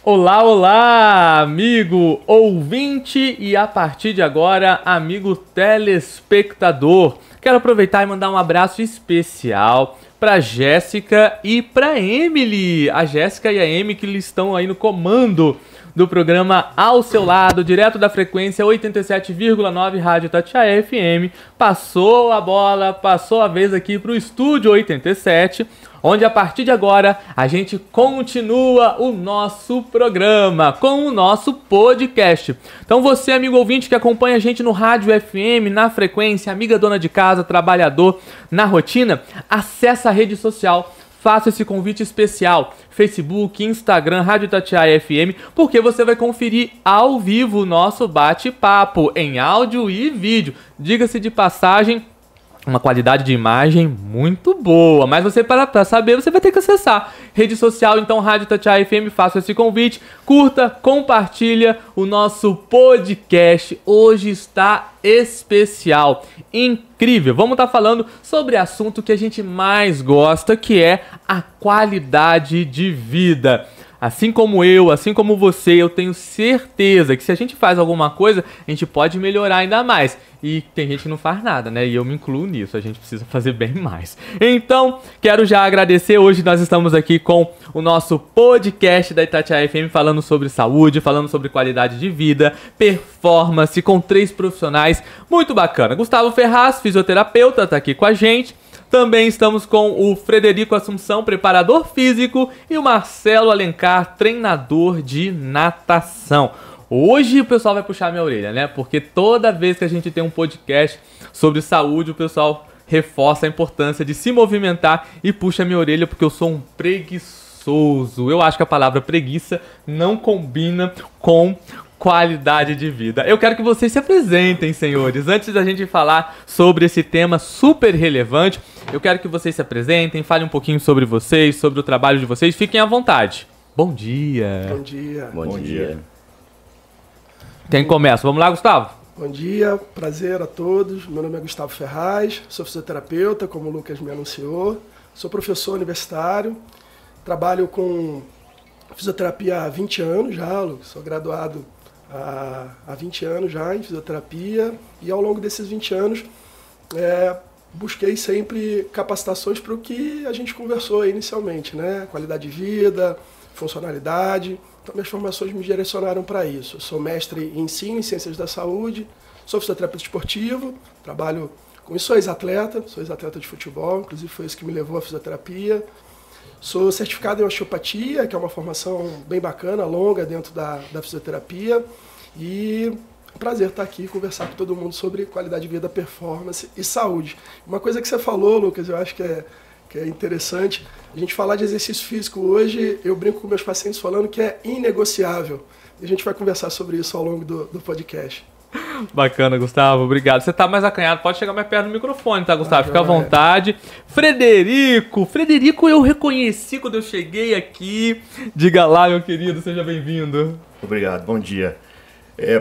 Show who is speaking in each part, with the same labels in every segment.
Speaker 1: Olá, olá, amigo ouvinte e a partir de agora, amigo telespectador. Quero aproveitar e mandar um abraço especial para Jéssica e para Emily. A Jéssica e a Emily que estão aí no comando do programa Ao Seu Lado, direto da frequência 87,9 Rádio Itatiaia FM. Passou a bola, passou a vez aqui para o Estúdio 87, onde a partir de agora a gente continua o nosso programa com o nosso podcast. Então você, amigo ouvinte que acompanha a gente no rádio FM, na frequência, amiga dona de casa, trabalhador, na rotina, acessa a rede social, faça esse convite especial, Facebook, Instagram, Rádio Itatiaia FM, porque você vai conferir ao vivo o nosso bate-papo em áudio e vídeo. Diga-se de passagem, uma qualidade de imagem muito boa, mas você para saber, você vai ter que acessar rede social, então Rádio Itatiaia FM, faça esse convite, curta, compartilha o nosso podcast, hoje está especial, incrível, vamos estar falando sobre o assunto que a gente mais gosta, que é a qualidade de vida. Assim como eu, assim como você, eu tenho certeza que se a gente faz alguma coisa, a gente pode melhorar ainda mais. E tem gente que não faz nada, né? E eu me incluo nisso, a gente precisa fazer bem mais. Então, quero já agradecer. Hoje nós estamos aqui com o nosso podcast da Itatiaia FM, falando sobre saúde, falando sobre qualidade de vida, performance, com 3 profissionais. Muito bacana. Gustavo Ferraz, fisioterapeuta, tá aqui com a gente. Também estamos com o Frederico Assunção, preparador físico, e o Marcelo Alencar, treinador de natação. Hoje o pessoal vai puxar minha orelha, né? Porque toda vez que a gente tem um podcast sobre saúde, o pessoal reforça a importância de se movimentar e puxa minha orelha porque eu sou um preguiçoso. Eu acho que a palavra preguiça não combina com qualidade de vida. Eu quero que vocês se apresentem, senhores. Antes da gente falar sobre esse tema super relevante, eu quero que vocês se apresentem, falem um pouquinho sobre vocês, sobre o trabalho de vocês. Fiquem à vontade. Bom dia.
Speaker 2: Bom dia.
Speaker 3: Bom dia.
Speaker 1: Quem começa? Vamos lá, Gustavo?
Speaker 2: Bom dia, prazer a todos. Meu nome é Gustavo Ferraz, sou fisioterapeuta, como o Lucas me anunciou. Sou professor universitário, trabalho com fisioterapia há 20 anos já, Lucas. Sou graduado há 20 anos já em fisioterapia e ao longo desses 20 anos busquei sempre capacitações para o que a gente conversou aí inicialmente, né? Qualidade de vida, funcionalidade. Então minhas formações me direcionaram para isso. Eu sou mestre em ensino em ciências da saúde, sou fisioterapeuta esportivo, trabalho com isso, sou ex-atleta de futebol, inclusive foi isso que me levou à fisioterapia. Sou certificado em osteopatia, que é uma formação bem bacana, longa dentro da fisioterapia. E é um prazer estar aqui e conversar com todo mundo sobre qualidade de vida, performance e saúde. Uma coisa que você falou, Lucas, eu acho que é interessante. A gente falar de exercício físico hoje, eu brinco com meus pacientes falando que é inegociável. E a gente vai conversar sobre isso ao longo do podcast.
Speaker 1: Bacana, Gustavo, obrigado. Você tá mais acanhado, pode chegar mais perto do microfone, tá, Gustavo? Fica à vontade. Frederico, eu reconheci quando eu cheguei aqui. Diga lá, meu querido, seja bem-vindo.
Speaker 3: Obrigado, bom dia.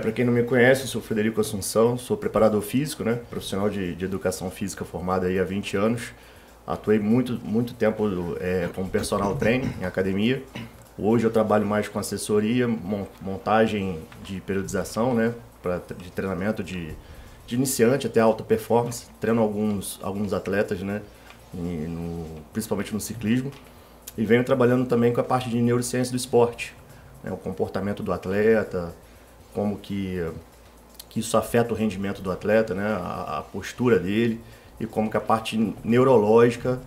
Speaker 3: Para quem não me conhece, eu sou Frederico Assunção, sou preparador físico, né? Profissional de educação física formado aí há 20 anos. Atuei muito tempo como personal trainer em academia. Hoje eu trabalho mais com assessoria, montagem de periodização, né? De treinamento de iniciante até alta performance. Treino alguns atletas, né? Principalmente no ciclismo. E venho trabalhando também com a parte de neurociência do esporte, né? O comportamento do atleta, como que isso afeta o rendimento do atleta, né? A postura dele e como que a parte neurológica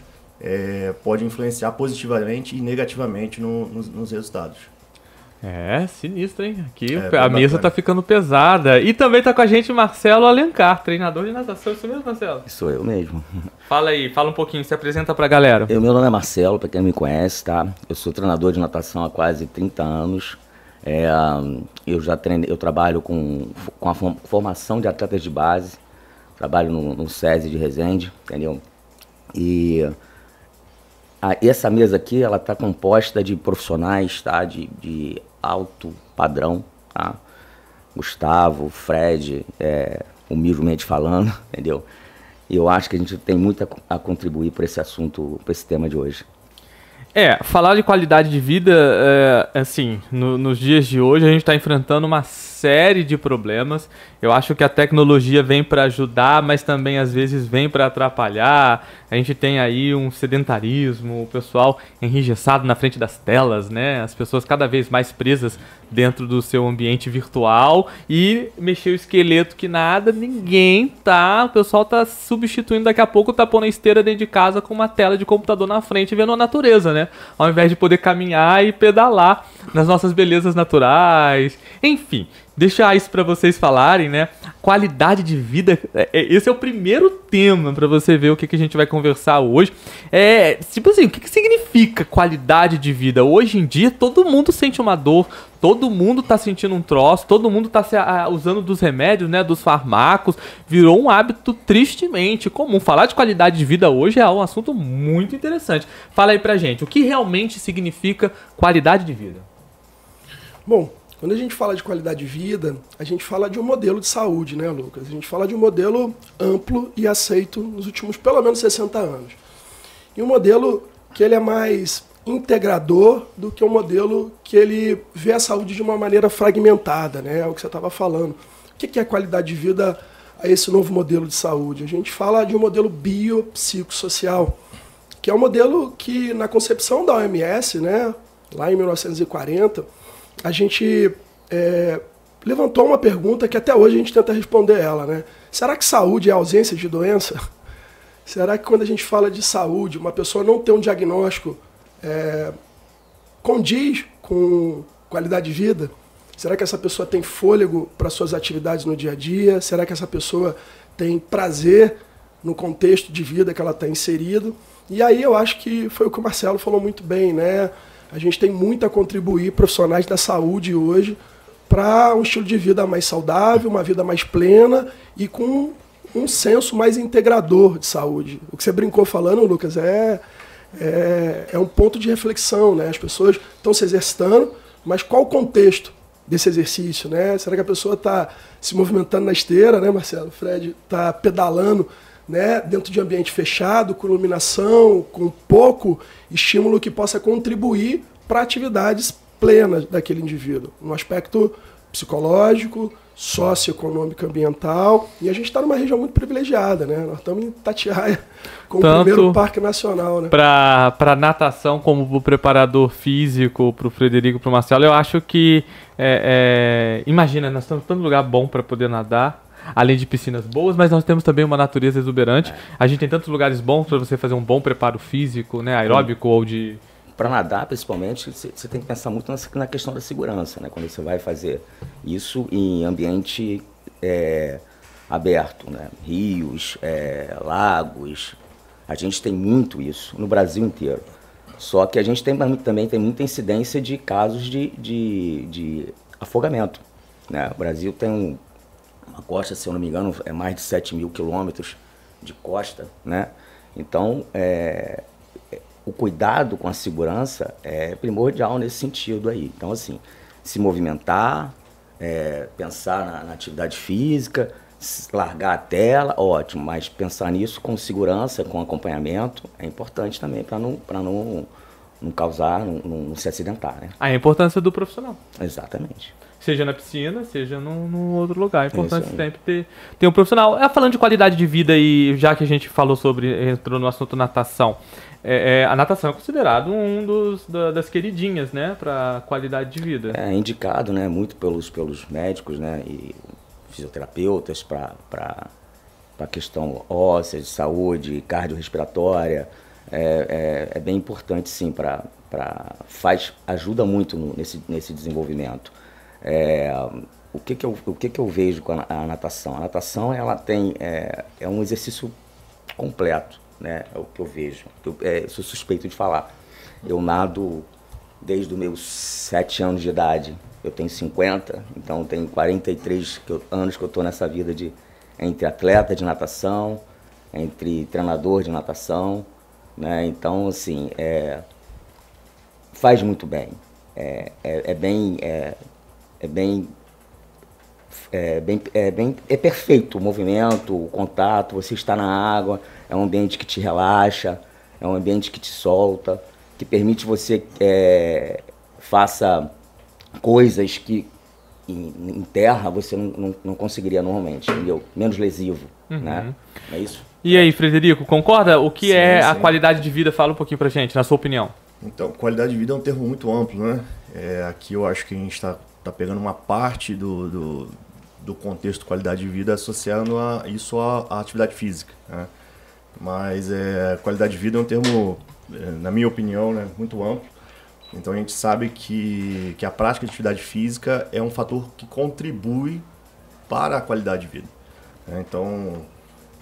Speaker 3: pode influenciar positivamente e negativamente nos resultados.
Speaker 1: Sinistro, hein? Aqui a mesa tá ficando pesada. E também tá com a gente Marcelo Alencar, treinador de natação. Isso mesmo, Marcelo?
Speaker 4: Sou eu mesmo.
Speaker 1: Fala aí, fala um pouquinho, se apresenta pra galera.
Speaker 4: Meu nome é Marcelo, pra quem não me conhece, tá? Eu sou treinador de natação há quase 30 anos. Eu trabalho com a formação de atletas de base. Trabalho no SESI de Resende, entendeu? E essa mesa aqui, ela tá composta de profissionais, tá? De alto padrão, tá? Gustavo, Fred, humildemente falando, entendeu? E eu acho que a gente tem muito a contribuir para esse assunto, para esse tema de hoje.
Speaker 1: Falar de qualidade de vida, assim, nos dias de hoje a gente está enfrentando uma série de problemas. Eu acho que a tecnologia vem para ajudar, mas também às vezes vem para atrapalhar. A gente tem aí um sedentarismo, o pessoal enrijecido na frente das telas, né? As pessoas cada vez mais presas dentro do seu ambiente virtual e mexer o esqueleto que nada, ninguém tá. O pessoal tá substituindo daqui a pouco, tá pondo a esteira dentro de casa com uma tela de computador na frente e vendo a natureza, né? Ao invés de poder caminhar e pedalar nas nossas belezas naturais. Enfim, deixar isso para vocês falarem, né? Qualidade de vida, esse é o primeiro tema para você ver o que a gente vai conversar hoje. Tipo assim, o que significa qualidade de vida? Hoje em dia, todo mundo sente uma dor, todo mundo tá sentindo um troço, todo mundo tá usando dos remédios, né? Dos fármacos. Virou um hábito tristemente comum. Falar de qualidade de vida hoje é um assunto muito interessante. Fala aí pra gente, o que realmente significa qualidade de vida?
Speaker 2: Bom, quando a gente fala de qualidade de vida, a gente fala de um modelo de saúde, né, Lucas? A gente fala de um modelo amplo e aceito nos últimos pelo menos 60 anos. E um modelo que ele é mais integrador do que um modelo que ele vê a saúde de uma maneira fragmentada, né? É o que você estava falando. O que é qualidade de vida a esse novo modelo de saúde? A gente fala de um modelo biopsicossocial, que é um modelo que, na concepção da OMS, né, lá em 1940, a gente levantou uma pergunta que até hoje a gente tenta responder ela, né? Será que saúde é ausência de doença? Será que quando a gente fala de saúde, uma pessoa não ter um diagnóstico condiz com qualidade de vida? Será que essa pessoa tem fôlego para suas atividades no dia a dia? Será que essa pessoa tem prazer no contexto de vida que ela está inserido? E aí eu acho que foi o que o Marcelo falou muito bem, né? A gente tem muito a contribuir, profissionais da saúde hoje, para um estilo de vida mais saudável, uma vida mais plena e com um senso mais integrador de saúde. O que você brincou falando, Lucas, é um ponto de reflexão, né? As pessoas estão se exercitando, mas qual o contexto desse exercício, né? Será que a pessoa está se movimentando na esteira, né, Marcelo? O Fred está pedalando, né, dentro de ambiente fechado, com iluminação, com pouco estímulo que possa contribuir para atividades plenas daquele indivíduo, no aspecto psicológico, socioeconômico, ambiental. E a gente está numa região muito privilegiada, né? Nós estamos em Itatiaia, com o primeiro parque nacional, né?
Speaker 1: Para natação, como o preparador físico, para o Frederico, para o Marcelo, eu acho que imagina, nós estamos em tanto lugar bom para poder nadar, além de piscinas boas, mas nós temos também uma natureza exuberante. A gente tem tantos lugares bons para você fazer um bom preparo físico, né, aeróbico ou de...
Speaker 4: Para nadar, principalmente, você tem que pensar muito na questão da segurança, né? Quando você vai fazer isso em ambiente aberto, né? Rios, lagos. A gente tem muito isso no Brasil inteiro. Só que a gente também tem muita incidência de casos de afogamento, né? O Brasil tem uma costa, se eu não me engano, é mais de 7.000 quilômetros de costa, né? Então, o cuidado com a segurança é primordial nesse sentido aí. Então, assim, se movimentar, pensar na atividade física, largar a tela, ótimo, mas pensar nisso com segurança, com acompanhamento, é importante também para não causar, não se acidentar, né?
Speaker 1: A importância do profissional.
Speaker 4: Exatamente.
Speaker 1: Seja na piscina, seja num outro lugar. É importante sempre ter um profissional. Falando de qualidade de vida, e já que a gente falou entrou no assunto natação, a natação é considerado das queridinhas, né, para qualidade de vida.
Speaker 4: É indicado, né, muito pelos médicos, né, e fisioterapeutas para a questão óssea, de saúde, cardiorrespiratória. É bem importante, sim, ajuda muito nesse desenvolvimento. O que eu vejo com a natação? A natação, ela é um exercício completo, né? É o que eu vejo. Eu sou suspeito de falar. Eu nado desde os meus 7 anos de idade. Eu tenho 50, então tenho 43 anos que eu estou nessa vida entre atleta de natação, entre treinador de natação, né? Então, assim, faz muito bem. É perfeito o movimento, o contato, você está na água, é um ambiente que te relaxa, é um ambiente que te solta, que permite você faça coisas que em terra você não conseguiria normalmente, entendeu? Menos lesivo, né? É isso?
Speaker 1: E aí, Frederico, concorda? O que
Speaker 3: Sim,
Speaker 1: a
Speaker 3: sim.
Speaker 1: qualidade de vida? Fala um pouquinho pra gente, na sua opinião.
Speaker 3: Então, qualidade de vida é um termo muito amplo, né? Aqui eu acho que a gente está pegando uma parte do contexto qualidade de vida associando isso à atividade física, né? Mas qualidade de vida é um termo, na minha opinião, né, muito amplo. Então a gente sabe que a prática de atividade física é um fator que contribui para a qualidade de vida, né? Então,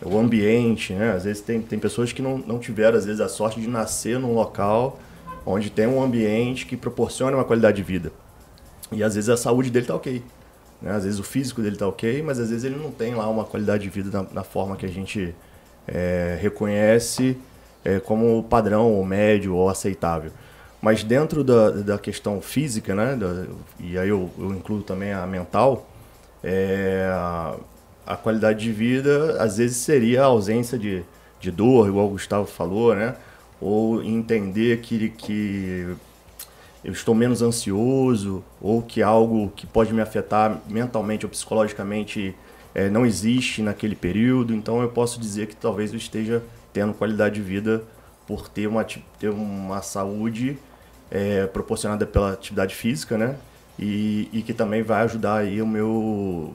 Speaker 3: o ambiente, né? Às vezes tem pessoas que não tiveram, às vezes, a sorte de nascer num local onde tem um ambiente que proporciona uma qualidade de vida. E às vezes a saúde dele está ok, né? Às vezes o físico dele está ok, mas às vezes ele não tem lá uma qualidade de vida da forma que a gente reconhece como padrão, ou médio, ou aceitável. Mas dentro da questão física, né? E aí eu incluo também a mental, a qualidade de vida às vezes seria a ausência de dor, igual o Gustavo falou, né? Ou entender que eu estou menos ansioso, ou que algo que pode me afetar mentalmente ou psicologicamente não existe naquele período. Então eu posso dizer que talvez eu esteja tendo qualidade de vida por ter uma saúde proporcionada pela atividade física, né? E que também vai ajudar aí o meu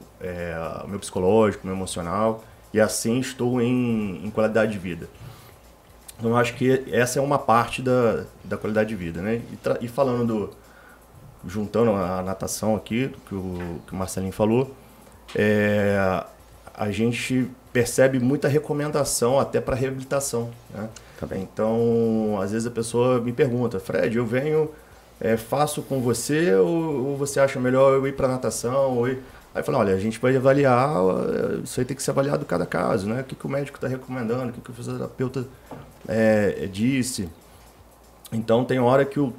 Speaker 3: psicológico, o meu emocional, e assim estou em qualidade de vida. Então eu acho que essa é uma parte da qualidade de vida, né? E falando juntando a natação aqui, que o Marcelinho falou, a gente percebe muita recomendação até para reabilitação, né? Então, às vezes a pessoa me pergunta, Fred, eu venho, faço com você ou você acha melhor eu ir para natação? Aí eu falo, olha, a gente vai avaliar, isso aí tem que ser avaliado cada caso, né? O que o médico está recomendando, o que o fisioterapeuta disse. Então tem hora que o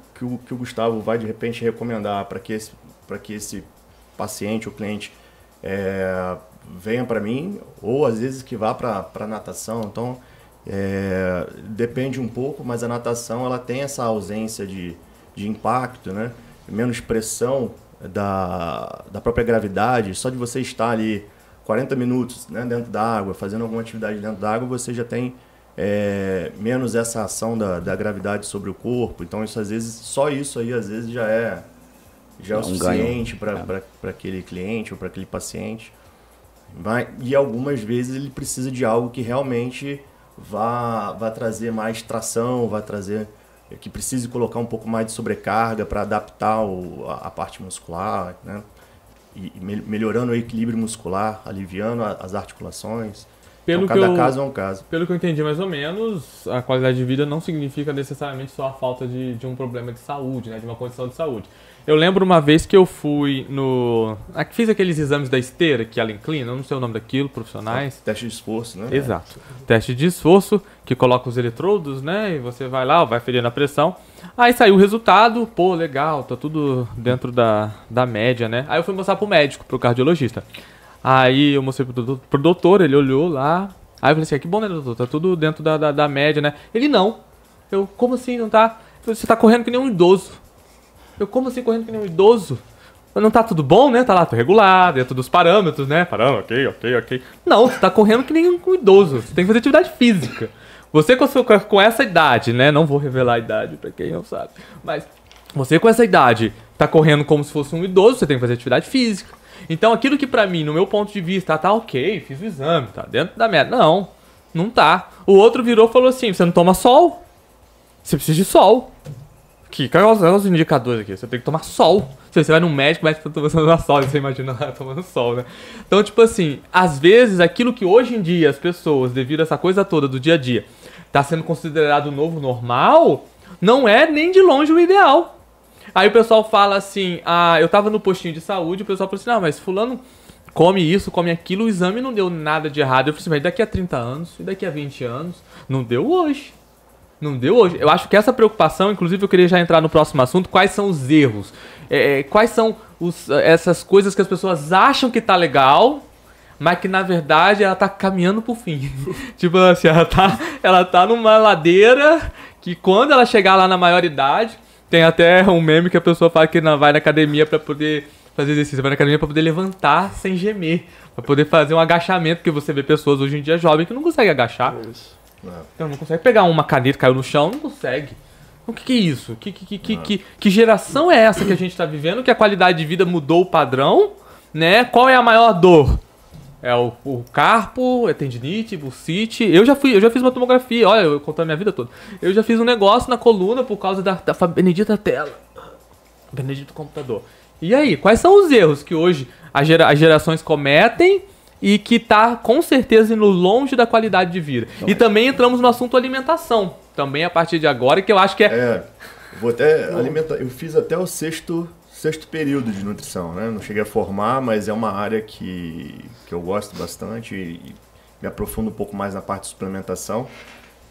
Speaker 3: Gustavo vai de repente recomendar para que esse paciente ou cliente venha para mim, ou às vezes que vá para natação. Então depende um pouco, mas a natação ela tem essa ausência de impacto, né? Menos pressão da própria gravidade. Só de você estar ali 40 minutos, né, dentro da água, fazendo alguma atividade dentro da água, você já tem menos essa ação da gravidade sobre o corpo. Então isso às vezes, só isso aí às vezes já é o suficiente para aquele cliente ou para aquele paciente. E algumas vezes ele precisa de algo que realmente vá trazer mais tração, que precise colocar um pouco mais de sobrecarga para adaptar a parte muscular, né? E melhorando o equilíbrio muscular, aliviando as articulações. Então, cada caso é um caso.
Speaker 1: Pelo que eu entendi mais ou menos, a qualidade de vida não significa necessariamente só a falta de um problema de saúde, né? De uma condição de saúde. Eu lembro uma vez que eu fui fiz aqueles exames da esteira que ela inclina, eu não sei o nome daquilo, profissionais.
Speaker 3: Teste de esforço, né?
Speaker 1: Exato. Teste de esforço, que coloca os eletrodos, né? E você vai lá, vai ferindo a pressão. Aí saiu o resultado, pô, legal, tá tudo dentro da média, né? Aí eu fui mostrar pro médico, pro cardiologista. Aí eu mostrei pro doutor, ele olhou lá. Aí eu falei assim, que bom, né, doutor? Tá tudo dentro da média, né? Ele, não. Eu, como assim, não tá? Você tá correndo que nem um idoso. Eu, como assim correndo que nem um idoso? Não tá tudo bom, né? Tá lá, regular, dentro dos parâmetros, né? Parâmetro, ok. Não, você tá correndo que nem um idoso. Você tem que fazer atividade física. Você com essa idade, né? Não vou revelar a idade pra quem não sabe. Mas você com essa idade tá correndo como se fosse um idoso, você tem que fazer atividade física. Então aquilo que pra mim, no meu ponto de vista, tá ok, fiz o exame, tá dentro da meta. Não tá. O outro virou e falou assim, você não toma sol? Você precisa de sol. Quais são os indicadores aqui? Você tem que tomar sol. Se você vai no médico, o médico tá tomando sol, você imagina lá tomando sol, né? Então, tipo assim, às vezes aquilo que hoje em dia as pessoas, devido a essa coisa toda do dia a dia, tá sendo considerado o novo normal, não é nem de longe o ideal. Aí o pessoal fala assim, eu tava no postinho de saúde, o pessoal falou assim, mas fulano come isso, come aquilo, o exame não deu nada de errado. Eu falei assim, mas daqui a 30 anos, e daqui a 20 anos, não deu hoje. Não deu hoje. Eu acho que essa preocupação, inclusive eu queria já entrar no próximo assunto, quais são os erros? Quais são essas coisas que as pessoas acham que tá legal, mas que na verdade ela tá caminhando pro fim. Tipo assim, ela tá numa ladeira que quando ela chegar lá na maioridade, tem até um meme que a pessoa fala que vai na academia pra poder fazer exercício, vai na academia pra poder levantar sem gemer, pra poder fazer um agachamento, porque você vê pessoas hoje em dia jovens que não conseguem agachar.
Speaker 2: Isso.
Speaker 1: Então não consegue pegar uma caneta, caiu no chão, não consegue. O que é isso? Que geração é essa que a gente tá vivendo, que a qualidade de vida mudou o padrão, né? Qual é a maior dor? É o carpo, é tendinite, bursite. Eu já fiz uma tomografia, olha, eu contando a minha vida toda. Eu já fiz um negócio na coluna por causa da benedita tela. Benedito computador. E aí, quais são os erros que hoje as gerações cometem e que tá com certeza indo longe da qualidade de vida? E também entramos no assunto alimentação. Também a partir de agora, que eu acho que
Speaker 3: vou até alimentar. Eu fiz até o sexto período de nutrição, né? Não cheguei a formar, mas é uma área que eu gosto bastante e me aprofundo um pouco mais na parte de suplementação,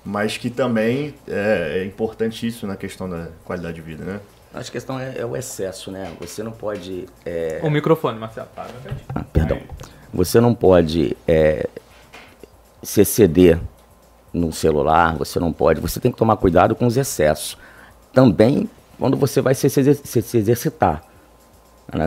Speaker 3: mas que também é importantíssimo na questão da qualidade de vida, né?
Speaker 4: Acho que a questão é o excesso, né? Você não pode...
Speaker 1: O microfone, Marcelo.
Speaker 4: Perdão. Você não pode se exceder no celular, você não pode... Você tem que tomar cuidado com os excessos. Também quando você vai se exercitar.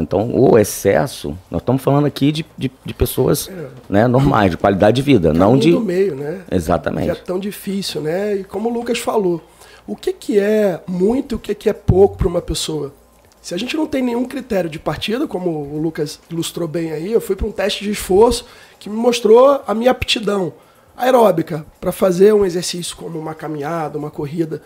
Speaker 4: Então, o excesso... Nós estamos falando aqui de pessoas né, normais, de qualidade de vida, não de...
Speaker 2: do meio, né?
Speaker 4: Exatamente.
Speaker 2: Que é tão difícil, né? E como o Lucas falou, o que é muito e o que é pouco para uma pessoa? Se a gente não tem nenhum critério de partida, como o Lucas ilustrou bem aí, eu fui para um teste de esforço que me mostrou a minha aptidão aeróbica para fazer um exercício como uma caminhada, uma corrida,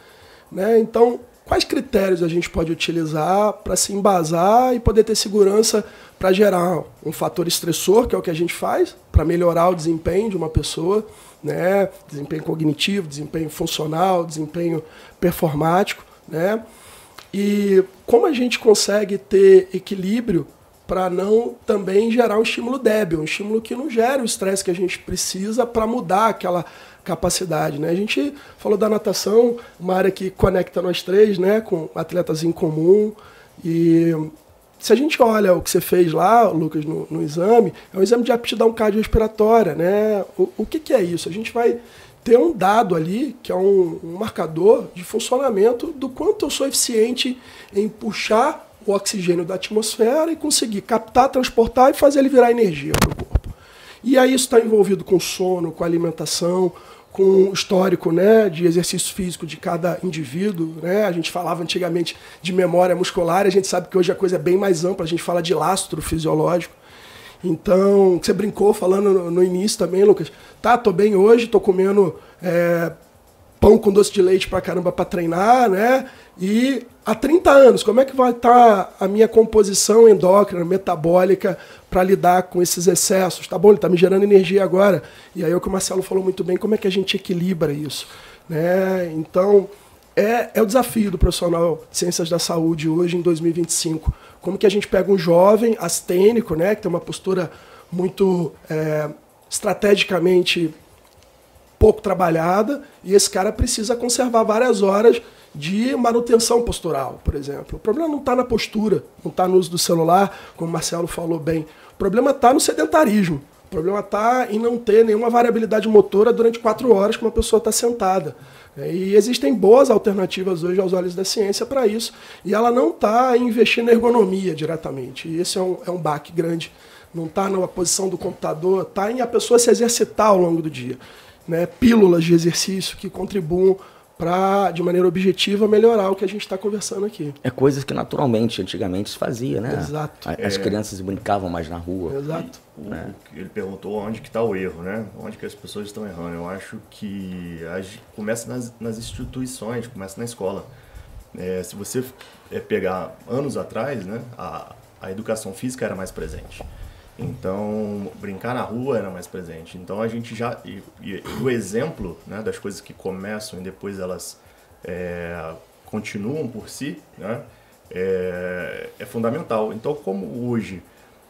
Speaker 2: né? Então, quais critérios a gente pode utilizar para se embasar e poder ter segurança para gerar um fator estressor, que é o que a gente faz, para melhorar o desempenho de uma pessoa, né? Desempenho cognitivo, desempenho funcional, desempenho performático, né? E como a gente consegue ter equilíbrio para não também gerar um estímulo débil, um estímulo que não gere o estresse que a gente precisa para mudar aquela capacidade, né? A gente falou da natação, uma área que conecta nós três, né, com atletas em comum, e se a gente olha o que você fez lá, Lucas, no exame, é um exame de aptidão cardiorrespiratória, né? O que é isso? A gente vai ter um dado ali, que é um marcador de funcionamento do quanto eu sou eficiente em puxar o oxigênio da atmosfera e conseguir captar, transportar e fazer ele virar energia para o corpo. E aí isso está envolvido com sono, com alimentação, com o histórico, né, de exercício físico de cada indivíduo, né? A gente falava antigamente de memória muscular, a gente sabe que hoje a coisa é bem mais ampla, a gente fala de lastro fisiológico. Então, você brincou falando no início também, Lucas, tá, tô bem hoje, tô comendo pão com doce de leite pra caramba pra treinar, né? E há 30 anos, como é que vai estar a minha composição endócrina, metabólica, para lidar com esses excessos? Tá bom, ele está me gerando energia agora. E aí o que o Marcelo falou muito bem, como é que a gente equilibra isso? Né? Então, é o desafio do profissional de ciências da saúde hoje, em 2025. Como que a gente pega um jovem astênico, né, que tem uma postura muito estrategicamente pouco trabalhada, e esse cara precisa conservar várias horas de manutenção postural, por exemplo. O problema não está na postura, não está no uso do celular, como o Marcelo falou bem. O problema está no sedentarismo. O problema está em não ter nenhuma variabilidade motora durante 4 horas que uma pessoa está sentada. E existem boas alternativas hoje aos olhos da ciência para isso. E ela não está em investir na ergonomia diretamente. E esse é um baque grande. Não está na posição do computador, está em a pessoa se exercitar ao longo do dia. Né? Pílulas de exercício que contribuam para, de maneira objetiva, melhorar o que a gente está conversando aqui.
Speaker 4: É coisas que naturalmente, antigamente se fazia, né?
Speaker 2: Exato.
Speaker 4: As crianças brincavam mais na rua.
Speaker 2: Exato.
Speaker 3: Ele perguntou onde que está o erro, né? Onde que as pessoas estão errando. Eu acho que começa nas instituições, começa na escola. Se você pegar anos atrás, né, a educação física era mais presente. Então, brincar na rua era mais presente. Então, a gente já... E o exemplo, né, das coisas que começam e depois elas continuam por si, né, é fundamental. Então, como hoje,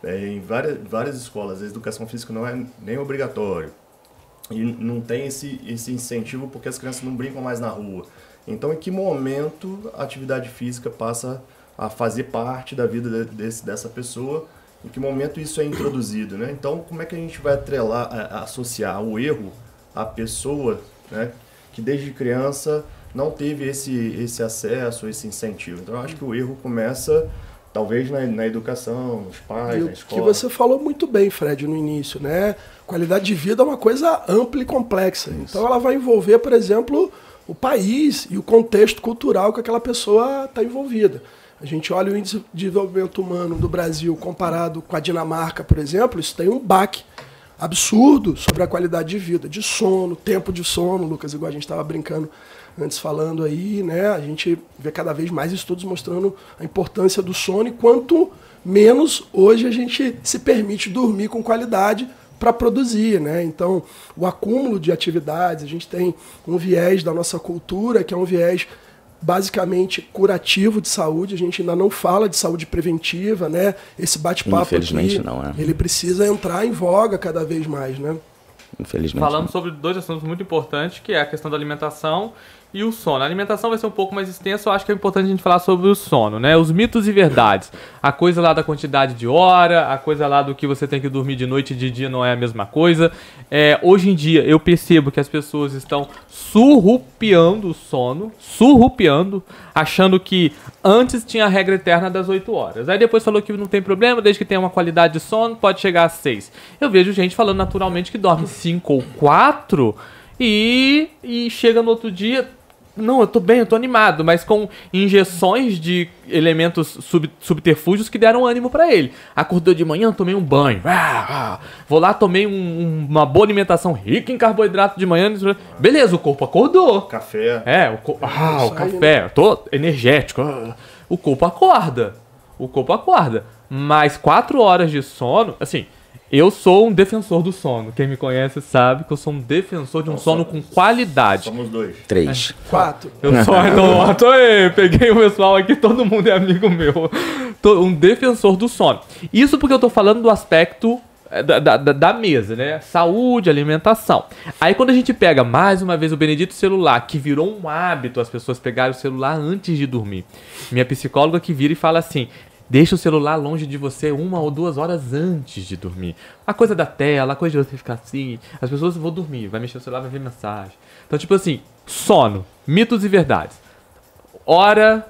Speaker 3: em várias escolas, a educação física não é nem obrigatório, e não tem esse incentivo porque as crianças não brincam mais na rua. Então, em que momento a atividade física passa a fazer parte da vida dessa pessoa? Em que momento isso é introduzido, né? Então, como é que a gente vai associar o erro à pessoa, né, que desde criança não teve esse acesso, esse incentivo. Então, eu acho que o erro começa, talvez, na educação, nos pais, na escola.
Speaker 2: Que você falou muito bem, Fred, no início, né? Qualidade de vida é uma coisa ampla e complexa. Isso. Então, ela vai envolver, por exemplo, o país e o contexto cultural que aquela pessoa está envolvida. A gente olha o índice de desenvolvimento humano do Brasil comparado com a Dinamarca, por exemplo, isso tem um baque absurdo sobre a qualidade de vida, de sono, tempo de sono, Lucas, igual a gente estava brincando antes falando aí, né? A gente vê cada vez mais estudos mostrando a importância do sono e quanto menos hoje a gente se permite dormir com qualidade para produzir, né? Então, o acúmulo de atividades, a gente tem um viés da nossa cultura, que é um viés basicamente curativo de saúde, a gente ainda não fala de saúde preventiva, né? Esse bate-papo
Speaker 4: infelizmente
Speaker 2: aqui,
Speaker 4: não, é.
Speaker 2: ele precisa entrar em voga cada vez mais, né?
Speaker 4: Infelizmente.
Speaker 1: Falamos sobre dois assuntos muito importantes, que é a questão da alimentação e o sono. A alimentação vai ser um pouco mais extensa, eu acho que é importante a gente falar sobre o sono, né? Os mitos e verdades. A coisa lá da quantidade de hora, a coisa lá do que você tem que dormir de noite e de dia não é a mesma coisa. Hoje em dia eu percebo que as pessoas estão surrupiando o sono, achando que antes tinha a regra eterna das 8 horas. Aí depois falou que não tem problema, desde que tenha uma qualidade de sono, pode chegar a 6. Eu vejo gente falando naturalmente que dorme 5 ou 4 e chega no outro dia... Não, eu tô bem, eu tô animado, mas com injeções de elementos subterfúgios que deram ânimo pra ele. Acordou de manhã, tomei um banho. Vou lá, tomei uma boa alimentação rica em carboidrato de manhã. Beleza, o corpo acordou.
Speaker 3: Café.
Speaker 1: O café, eu tô energético. O corpo acorda. Mas 4 horas de sono, assim... Eu sou um defensor do sono. Quem me conhece sabe que eu sou um defensor de um sono com qualidade.
Speaker 3: Somos 2.
Speaker 4: 3.
Speaker 2: 4.
Speaker 1: Eu sou, então, peguei o pessoal aqui, todo mundo é amigo meu. Um defensor do sono. Isso porque eu tô falando do aspecto da mesa, né? Saúde, alimentação. Aí quando a gente pega, mais uma vez, o bendito celular, que virou um hábito as pessoas pegarem o celular antes de dormir. Minha psicóloga que vira e fala assim... Deixa o celular longe de você 1 ou 2 horas antes de dormir. A coisa da tela, a coisa de você ficar assim... As pessoas vão dormir, vai mexer no celular, vai ver mensagem. Então, tipo assim, sono, mitos e verdades. Hora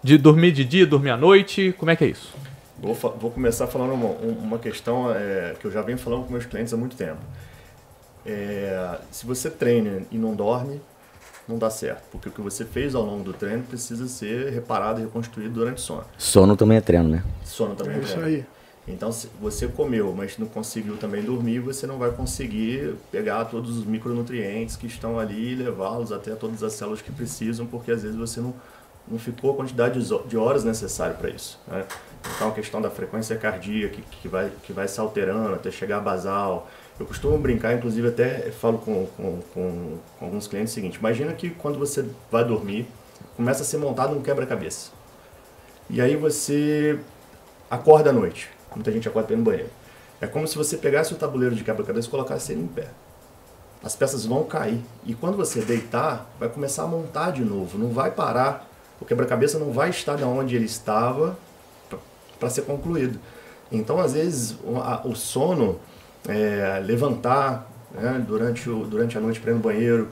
Speaker 1: de dormir de dia, dormir à noite, como é que é isso?
Speaker 3: Vou começar falando uma questão que eu já venho falando com meus clientes há muito tempo. Se você treina e não dorme, não dá certo, porque o que você fez ao longo do treino precisa ser reparado e reconstruído durante o sono.
Speaker 4: Sono também é treino, né?
Speaker 3: Sono também é treino.
Speaker 2: Isso aí.
Speaker 3: Então, se você comeu, mas não conseguiu também dormir, você não vai conseguir pegar todos os micronutrientes que estão ali e levá-los até todas as células que precisam, porque às vezes você não ficou a quantidade de horas necessária para isso, né? Então, a questão da frequência cardíaca que vai se alterando até chegar a basal. Eu costumo brincar, inclusive até falo com alguns clientes o seguinte: imagina que quando você vai dormir, começa a ser montado um quebra-cabeça. E aí você acorda à noite. Muita gente acorda para ir no banheiro. É como se você pegasse o tabuleiro de quebra-cabeça e colocasse ele em pé. As peças vão cair. E quando você deitar, vai começar a montar de novo. Não vai parar. O quebra-cabeça não vai estar de onde ele estava para ser concluído. Então, às vezes, o sono... levantar, né, durante a noite para ir no banheiro,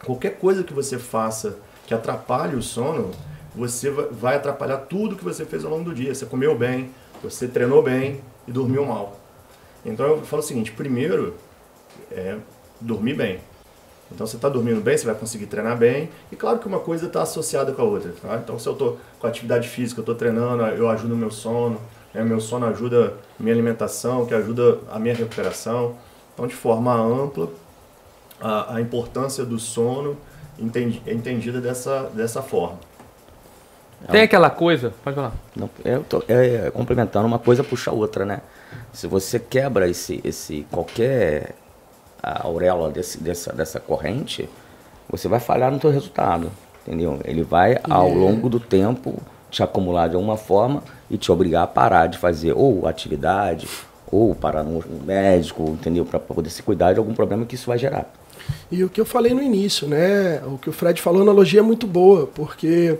Speaker 3: qualquer coisa que você faça que atrapalhe o sono, você vai atrapalhar tudo que você fez ao longo do dia. Você comeu bem, você treinou bem e dormiu mal. Então eu falo o seguinte: primeiro, dormir bem. Então você está dormindo bem, você vai conseguir treinar bem. E claro que uma coisa está associada com a outra, tá? Então se eu estou com atividade física, eu estou treinando, eu ajudo o meu sono. Meu sono ajuda a minha alimentação, que ajuda a minha recuperação. Então, de forma ampla, a importância do sono é entendida dessa forma.
Speaker 1: Tem aquela coisa... Pode falar.
Speaker 4: Não, complementando, uma coisa puxa a outra, né? Se você quebra qualquer auréola dessa corrente, você vai falhar no teu resultado, entendeu? Ele vai, ao longo do tempo... te acumular de alguma forma e te obrigar a parar de fazer ou atividade, ou parar no médico, entendeu? Para poder se cuidar de algum problema que isso vai gerar.
Speaker 2: E o que eu falei no início, né? O que o Fred falou, a analogia é muito boa, porque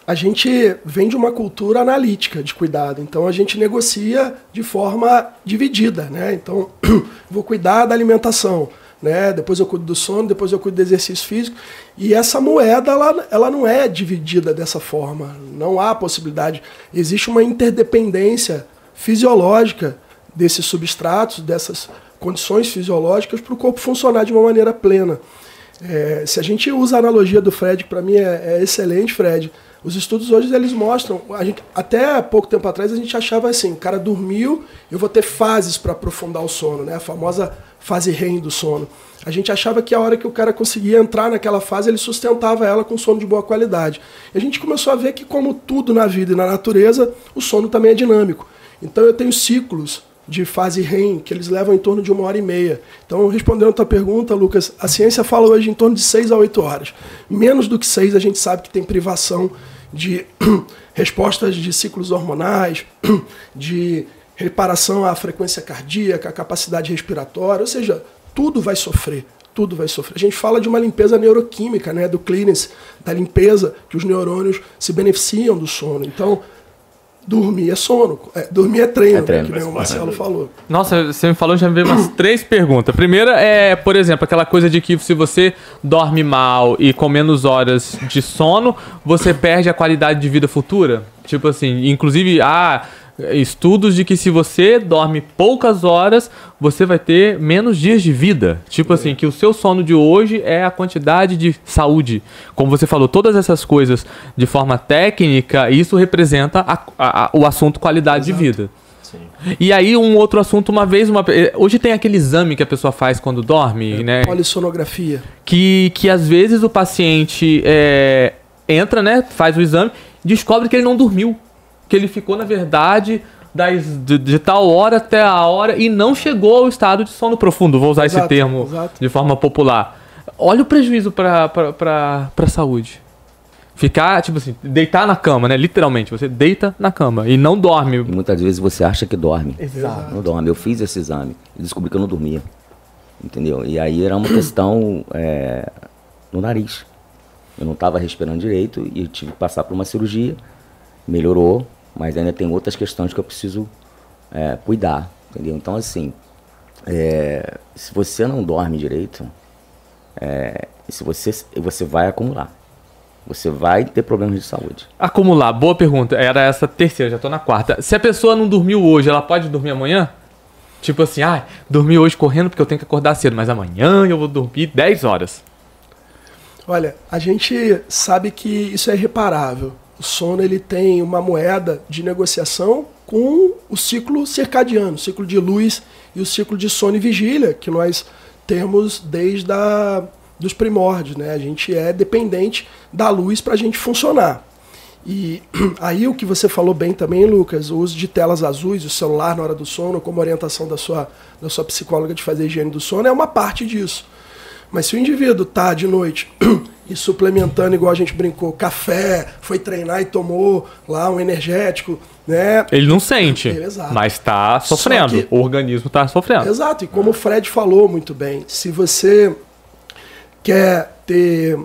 Speaker 2: a gente vem de uma cultura analítica de cuidado, então a gente negocia de forma dividida, né? Então, vou cuidar da alimentação, né? Depois eu cuido do sono, depois eu cuido do exercício físico. E essa moeda, ela não é dividida dessa forma. Não há possibilidade. Existe uma interdependência fisiológica desses substratos, dessas condições fisiológicas para o corpo funcionar de uma maneira plena. Se a gente usa a analogia do Fred, que para mim é excelente, Fred, os estudos hoje eles mostram, até pouco tempo atrás a gente achava assim, o cara dormiu, eu vou ter fases para aprofundar o sono, né? A famosa fase REM do sono. A gente achava que a hora que o cara conseguia entrar naquela fase, ele sustentava ela com sono de boa qualidade. E a gente começou a ver que, como tudo na vida e na natureza, o sono também é dinâmico. Então eu tenho ciclos de fase REM, que eles levam em torno de 1h30. Então, respondendo a tua pergunta, Lucas, a ciência fala hoje em torno de 6 a 8 horas. Menos do que 6, a gente sabe que tem privação de respostas de ciclos hormonais, de reparação à frequência cardíaca, à capacidade respiratória, ou seja, tudo vai sofrer. Tudo vai sofrer. A gente fala de uma limpeza neuroquímica, né, do clearance, da limpeza, que os neurônios se beneficiam do sono. Então, dormir é sono, dormir é treino, né, que nem o Marcelo falou.
Speaker 1: Nossa, você me falou, já me veio umas 3 perguntas. Primeira é, por exemplo, aquela coisa de que se você dorme mal e com menos horas de sono, você perde a qualidade de vida futura? Tipo assim, inclusive, estudos de que se você dorme poucas horas, você vai ter menos dias de vida. Tipo assim, que o seu sono de hoje é a quantidade de saúde. Como você falou, todas essas coisas de forma técnica, isso representa o assunto qualidade de vida.
Speaker 3: Sim.
Speaker 1: E aí um outro assunto, hoje tem aquele exame que a pessoa faz quando dorme, né?
Speaker 2: Polissonografia.
Speaker 1: Que às vezes o paciente entra, né, faz o exame, descobre que ele não dormiu. Que ele ficou, na verdade, de tal hora até a hora e não chegou ao estado de sono profundo. Vou usar esse termo de forma popular. Olha o prejuízo para a saúde. Ficar, tipo assim, deitar na cama, né? Literalmente, você deita na cama e não dorme.
Speaker 4: E muitas vezes você acha que dorme.
Speaker 1: Exato.
Speaker 4: Não dorme. Eu fiz esse exame e descobri que eu não dormia. Entendeu? E aí era uma questão no nariz. Eu não estava respirando direito e tive que passar por uma cirurgia. Melhorou. Mas ainda tem outras questões que eu preciso cuidar, entendeu? Então, assim, se você não dorme direito, você vai acumular. Você vai ter problemas de saúde.
Speaker 1: Acumular, boa pergunta. Era essa terceira, já tô na quarta. Se a pessoa não dormiu hoje, ela pode dormir amanhã? Tipo assim, dormi hoje correndo porque eu tenho que acordar cedo, mas amanhã eu vou dormir 10 horas.
Speaker 2: Olha, a gente sabe que isso é irreparável. O sono ele tem uma moeda de negociação com o ciclo circadiano, o ciclo de luz e o ciclo de sono e vigília, que nós temos desde dos primórdios, né? A gente é dependente da luz para a gente funcionar. E aí o que você falou bem também, Lucas, o uso de telas azuis, o celular na hora do sono, como orientação da sua psicóloga de fazer higiene do sono, é uma parte disso. Mas se o indivíduo está de noite e suplementando, igual a gente brincou, café, foi treinar e tomou lá um energético, né?
Speaker 1: Ele não sente, mas está sofrendo. O organismo está sofrendo.
Speaker 2: Exato, e como o Fred falou muito bem, se você quer ter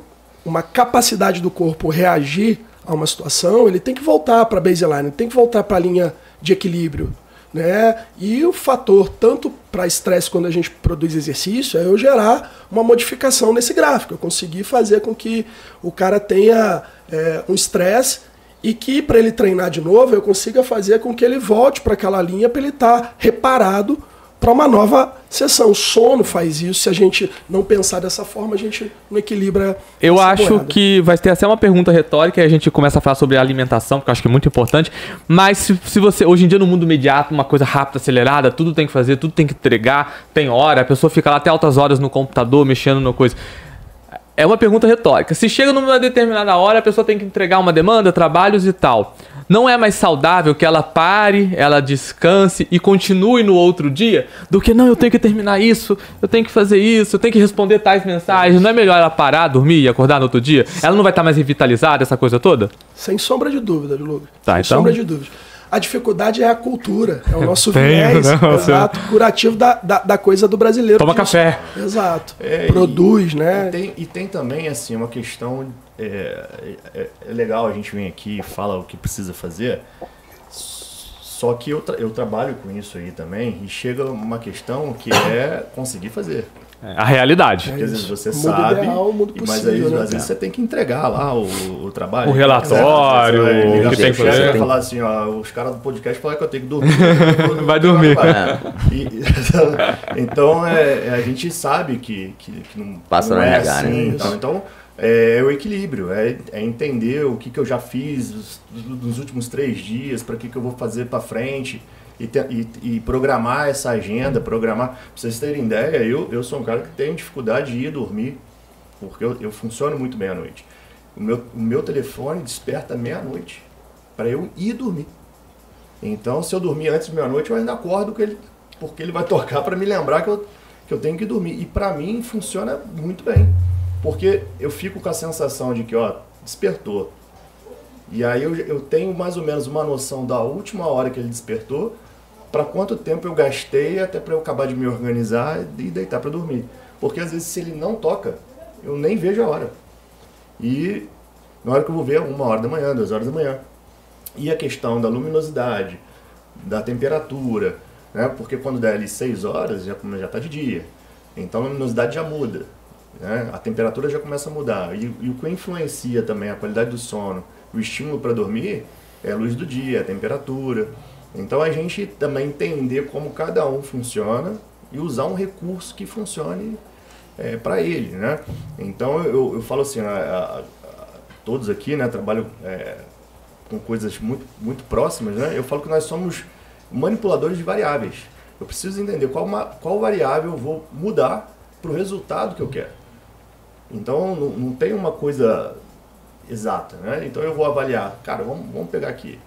Speaker 2: uma capacidade do corpo reagir a uma situação, ele tem que voltar para a baseline, ele tem que voltar para a linha de equilíbrio. Né? E o fator, tanto para estresse quando a gente produz exercício, é eu gerar uma modificação nesse gráfico. Eu conseguir fazer com que o cara tenha um estresse e que, para ele treinar de novo, eu consiga fazer com que ele volte para aquela linha para ele estar reparado para uma nova sessão. O sono faz isso. Se a gente não pensar dessa forma, a gente não equilibra.
Speaker 1: Eu acho que vai ter até uma pergunta retórica e a gente começa a falar sobre alimentação, porque eu acho que é muito importante. Mas se você, hoje em dia no mundo imediato, uma coisa rápida, acelerada, tudo tem que fazer, tudo tem que entregar, tem hora, a pessoa fica lá até altas horas no computador, mexendo na coisa. É uma pergunta retórica. Se chega numa determinada hora, a pessoa tem que entregar uma demanda, trabalhos e tal. Não é mais saudável que ela pare, ela descanse e continue no outro dia do que, não, eu tenho que terminar isso, eu tenho que fazer isso, eu tenho que responder tais mensagens. Não é melhor ela parar, dormir e acordar no outro dia? Ela não vai estar mais revitalizada, essa coisa toda?
Speaker 2: Sem sombra de dúvida, Lucas.
Speaker 1: Sem
Speaker 2: sombra de dúvida. A dificuldade é a cultura, é o nosso viés, exato, curativo da coisa do brasileiro.
Speaker 1: Toma café.
Speaker 2: Exato. Produz, né?
Speaker 3: E tem também, assim, uma questão... É legal a gente vir aqui e fala o que precisa fazer, só que eu trabalho com isso aí também e chega uma questão que é conseguir fazer.
Speaker 1: A realidade.
Speaker 3: Porque às vezes você
Speaker 2: mundo
Speaker 3: sabe,
Speaker 2: ideal, mundo possível,
Speaker 3: mas aí,
Speaker 2: né?
Speaker 3: às vezes você tem que entregar lá o trabalho.
Speaker 1: O relatório,
Speaker 3: o
Speaker 1: que tem que fazer.
Speaker 3: Você vai falar assim, ó, os caras do podcast falaram que eu tenho que dormir.
Speaker 1: Vai dormir.
Speaker 3: Então, a gente sabe que não,
Speaker 4: Passa
Speaker 3: não
Speaker 4: no
Speaker 3: é
Speaker 4: RH,
Speaker 3: assim.
Speaker 4: né?
Speaker 3: Então, é o equilíbrio, é entender o que eu já fiz nos últimos 3 dias, para que eu vou fazer para frente. E programar essa agenda, pra vocês terem ideia, eu sou um cara que tem dificuldade de ir dormir, porque eu funciono muito bem à noite. O meu telefone desperta meia-noite para eu ir dormir. Então, se eu dormir antes de meia-noite, eu ainda acordo porque ele vai tocar para me lembrar que eu tenho que dormir. E para mim funciona muito bem, porque eu fico com a sensação de que, despertou. E aí eu tenho mais ou menos uma noção da última hora que ele despertou, para quanto tempo eu gastei até para eu acabar de me organizar e deitar para dormir. Porque às vezes se ele não toca, eu nem vejo a hora. E na hora que eu vou ver, 1h da manhã, 2h da manhã. E a questão da luminosidade, da temperatura, né? Porque quando der ali 6 horas, já está de dia. Então a luminosidade já muda, né? A temperatura já começa a mudar. E o que influencia também a qualidade do sono, o estímulo para dormir, é a luz do dia, a temperatura. Então a gente também entender como cada um funciona e usar um recurso que funcione para ele, né? Então eu falo assim, todos aqui, né, trabalham com coisas muito, muito próximas, né? Eu falo que nós somos manipuladores de variáveis. Eu preciso entender qual variável eu vou mudar para o resultado que eu quero. Então não tem uma coisa exata, né? Então eu vou avaliar, cara, vamos pegar aqui.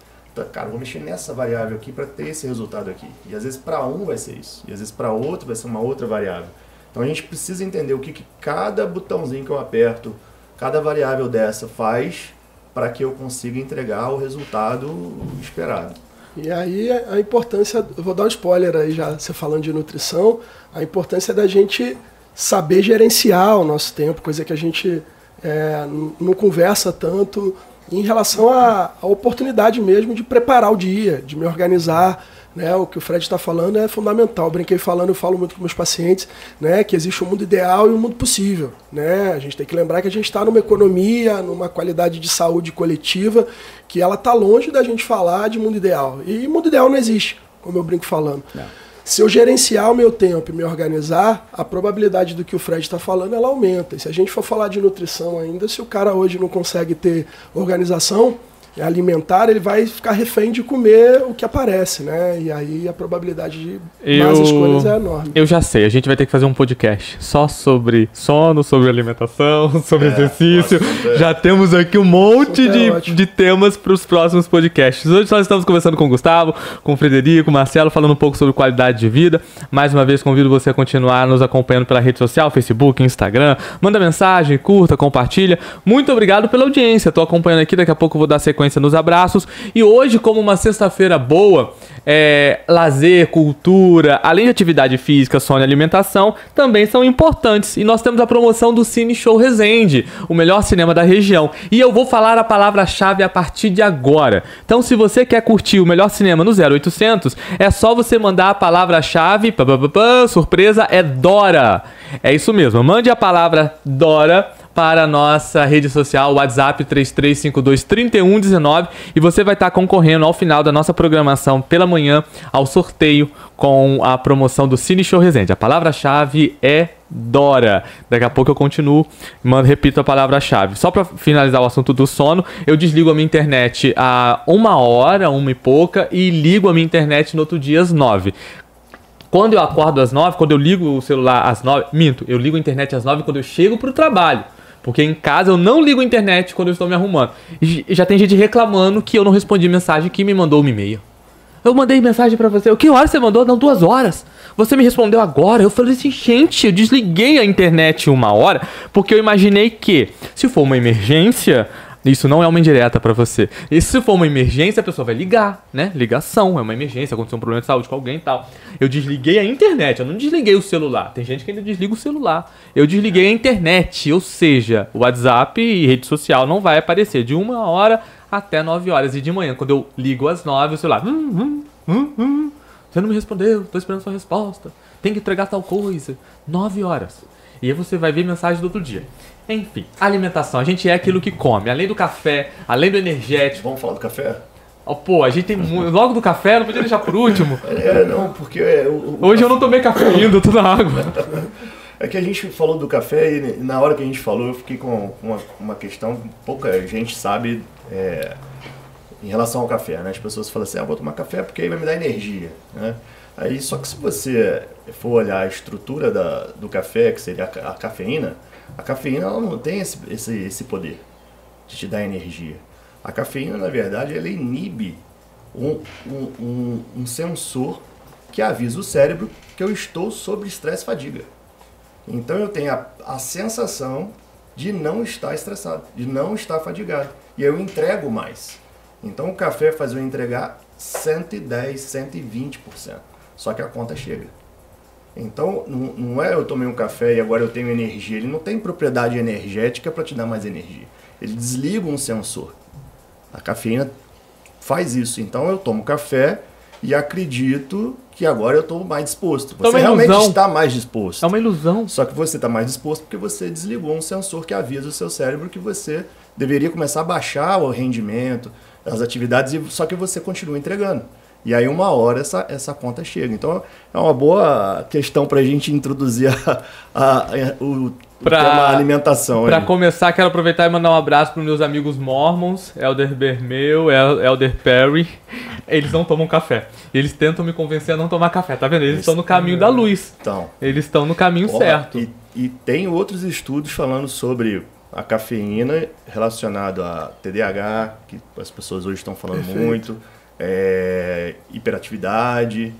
Speaker 3: Cara, vou mexer nessa variável aqui para ter esse resultado aqui. E às vezes para um vai ser isso, e às vezes para outro vai ser uma outra variável. Então a gente precisa entender o que cada botãozinho que eu aperto, cada variável dessa faz para que eu consiga entregar o resultado esperado.
Speaker 2: E aí a importância, eu vou dar um spoiler aí já, você falando de nutrição, a importância da gente saber gerenciar o nosso tempo, coisa que a gente não conversa tanto, em relação à oportunidade mesmo de preparar o dia, de me organizar, né? O que o Fred está falando é fundamental. Eu brinquei falando, eu falo muito com meus pacientes, né? Que existe um mundo ideal e um mundo possível, né? A gente tem que lembrar que a gente está numa economia, numa qualidade de saúde coletiva, que ela está longe da gente falar de mundo ideal. E mundo ideal não existe, como eu brinco falando. Não. Se eu gerenciar o meu tempo e me organizar, a probabilidade do que o Fred está falando, ela aumenta. E se a gente for falar de nutrição ainda, se o cara hoje não consegue ter organização alimentar, ele vai ficar refém de comer o que aparece, né? E aí a probabilidade de más escolhas é enorme.
Speaker 1: Eu já sei, a gente vai ter que fazer um podcast só sobre sono, sobre alimentação, sobre exercício. Já temos aqui um monte de temas para os próximos podcasts. Hoje nós estamos conversando com o Gustavo, com o Frederico, com o Marcelo, falando um pouco sobre qualidade de vida. Mais uma vez, convido você a continuar nos acompanhando pela rede social, Facebook, Instagram. Manda mensagem, curta, compartilha. Muito obrigado pela audiência. Estou acompanhando aqui, daqui a pouco eu vou dar sequência nos abraços. E hoje, como uma sexta-feira boa, lazer, cultura, além de atividade física, sono e alimentação, também são importantes. E nós temos a promoção do Cine Show Resende, o melhor cinema da região. E eu vou falar a palavra-chave a partir de agora. Então, se você quer curtir o melhor cinema no 0800, é só você mandar a palavra-chave, surpresa, é Dora. É isso mesmo, mande a palavra Dora para a nossa rede social, WhatsApp 33523119, e você vai estar concorrendo ao final da nossa programação pela manhã ao sorteio com a promoção do Cine Show Resende. A palavra-chave é Dora. Daqui a pouco eu continuo, repito a palavra-chave. Só para finalizar o assunto do sono, eu desligo a minha internet a 1h, 1 e pouca, e ligo a minha internet no outro dia às 9h. Quando eu acordo às 9h, quando eu ligo o celular às 9h, eu ligo a internet às 9h quando eu chego pro trabalho. Porque em casa eu não ligo a internet quando eu estou me arrumando. E já tem gente reclamando que eu não respondi mensagem que me mandou 1h30. Eu mandei mensagem pra você. Que hora você mandou? Não, 2 horas. Você me respondeu agora. Eu falei assim, gente, eu desliguei a internet 1h porque eu imaginei que, se for uma emergência, isso não é uma indireta pra você. E se for uma emergência, a pessoa vai ligar, né? Ligação, é uma emergência, aconteceu um problema de saúde com alguém e tal. Eu desliguei a internet, eu não desliguei o celular. Tem gente que ainda desliga o celular. Eu desliguei a internet, ou seja, o WhatsApp e rede social não vai aparecer de 1h até 9h. E de manhã, quando eu ligo às 9h, o celular... Você não me respondeu, tô esperando sua resposta. tem que entregar tal coisa, 9 horas. E aí você vai ver mensagem do outro dia. Enfim, alimentação, a gente é aquilo que come, além do café, além do energético.
Speaker 3: Vamos falar do café?
Speaker 1: Oh, pô, a gente tem logo do café, não podia deixar por último.
Speaker 3: Não, porque...
Speaker 1: Hoje eu não tomei café ainda, eu tô na água.
Speaker 3: É que a gente falou do café e na hora que a gente falou eu fiquei com uma questão, pouca gente sabe em relação ao café, né? As pessoas falam assim, vou tomar café porque aí vai me dar energia, né? Aí, só que se você for olhar a estrutura do café, que seria a cafeína ela não tem esse poder de te dar energia. A cafeína, na verdade, ela inibe um sensor que avisa o cérebro que eu estou sob estresse e fadiga. Então eu tenho a sensação de não estar estressado, de não estar fadigado. E eu entrego mais. Então o café faz eu entregar 110%, 120%. Só que a conta chega. Então não é eu tomei um café e agora eu tenho energia. Ele não tem propriedade energética para te dar mais energia. Ele desliga um sensor. A cafeína faz isso. Então eu tomo café e acredito que agora eu estou mais disposto. Você realmente está mais disposto.
Speaker 1: É uma ilusão.
Speaker 3: Só que você está mais disposto porque você desligou um sensor que avisa o seu cérebro que você deveria começar a baixar o rendimento, as atividades, só que você continua entregando. E aí uma hora essa conta chega. Então é uma boa questão para a gente introduzir o tema alimentação.
Speaker 1: Para começar, quero aproveitar e mandar um abraço para os meus amigos mormons, Elder Bermeu, Elder Perry. Eles não tomam café. Eles tentam me convencer a não tomar café, tá vendo? Eles estão no caminho da luz.
Speaker 3: Então,
Speaker 1: eles estão no caminho certo.
Speaker 3: E tem outros estudos falando sobre a cafeína relacionado a TDAH, que as pessoas hoje estão falando muito, hiperatividade,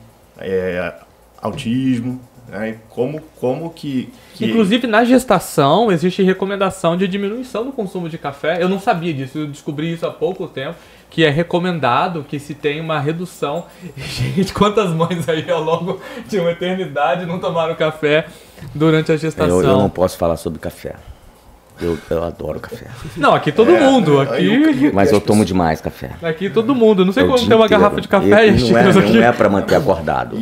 Speaker 3: autismo, né? Como que...
Speaker 1: Inclusive na gestação existe recomendação de diminuição do consumo de café. Eu não sabia disso, eu descobri isso há pouco tempo, que é recomendado que se tenha uma redução. Gente, quantas mães aí ao longo de uma eternidade não tomaram café durante a gestação?
Speaker 4: Eu não posso falar sobre café. Eu adoro café.
Speaker 1: Não, aqui todo mundo. Aqui...
Speaker 4: Mas eu tomo demais café.
Speaker 1: Aqui todo mundo. Não sei como tem uma garrafa de café e
Speaker 4: não é para manter acordado.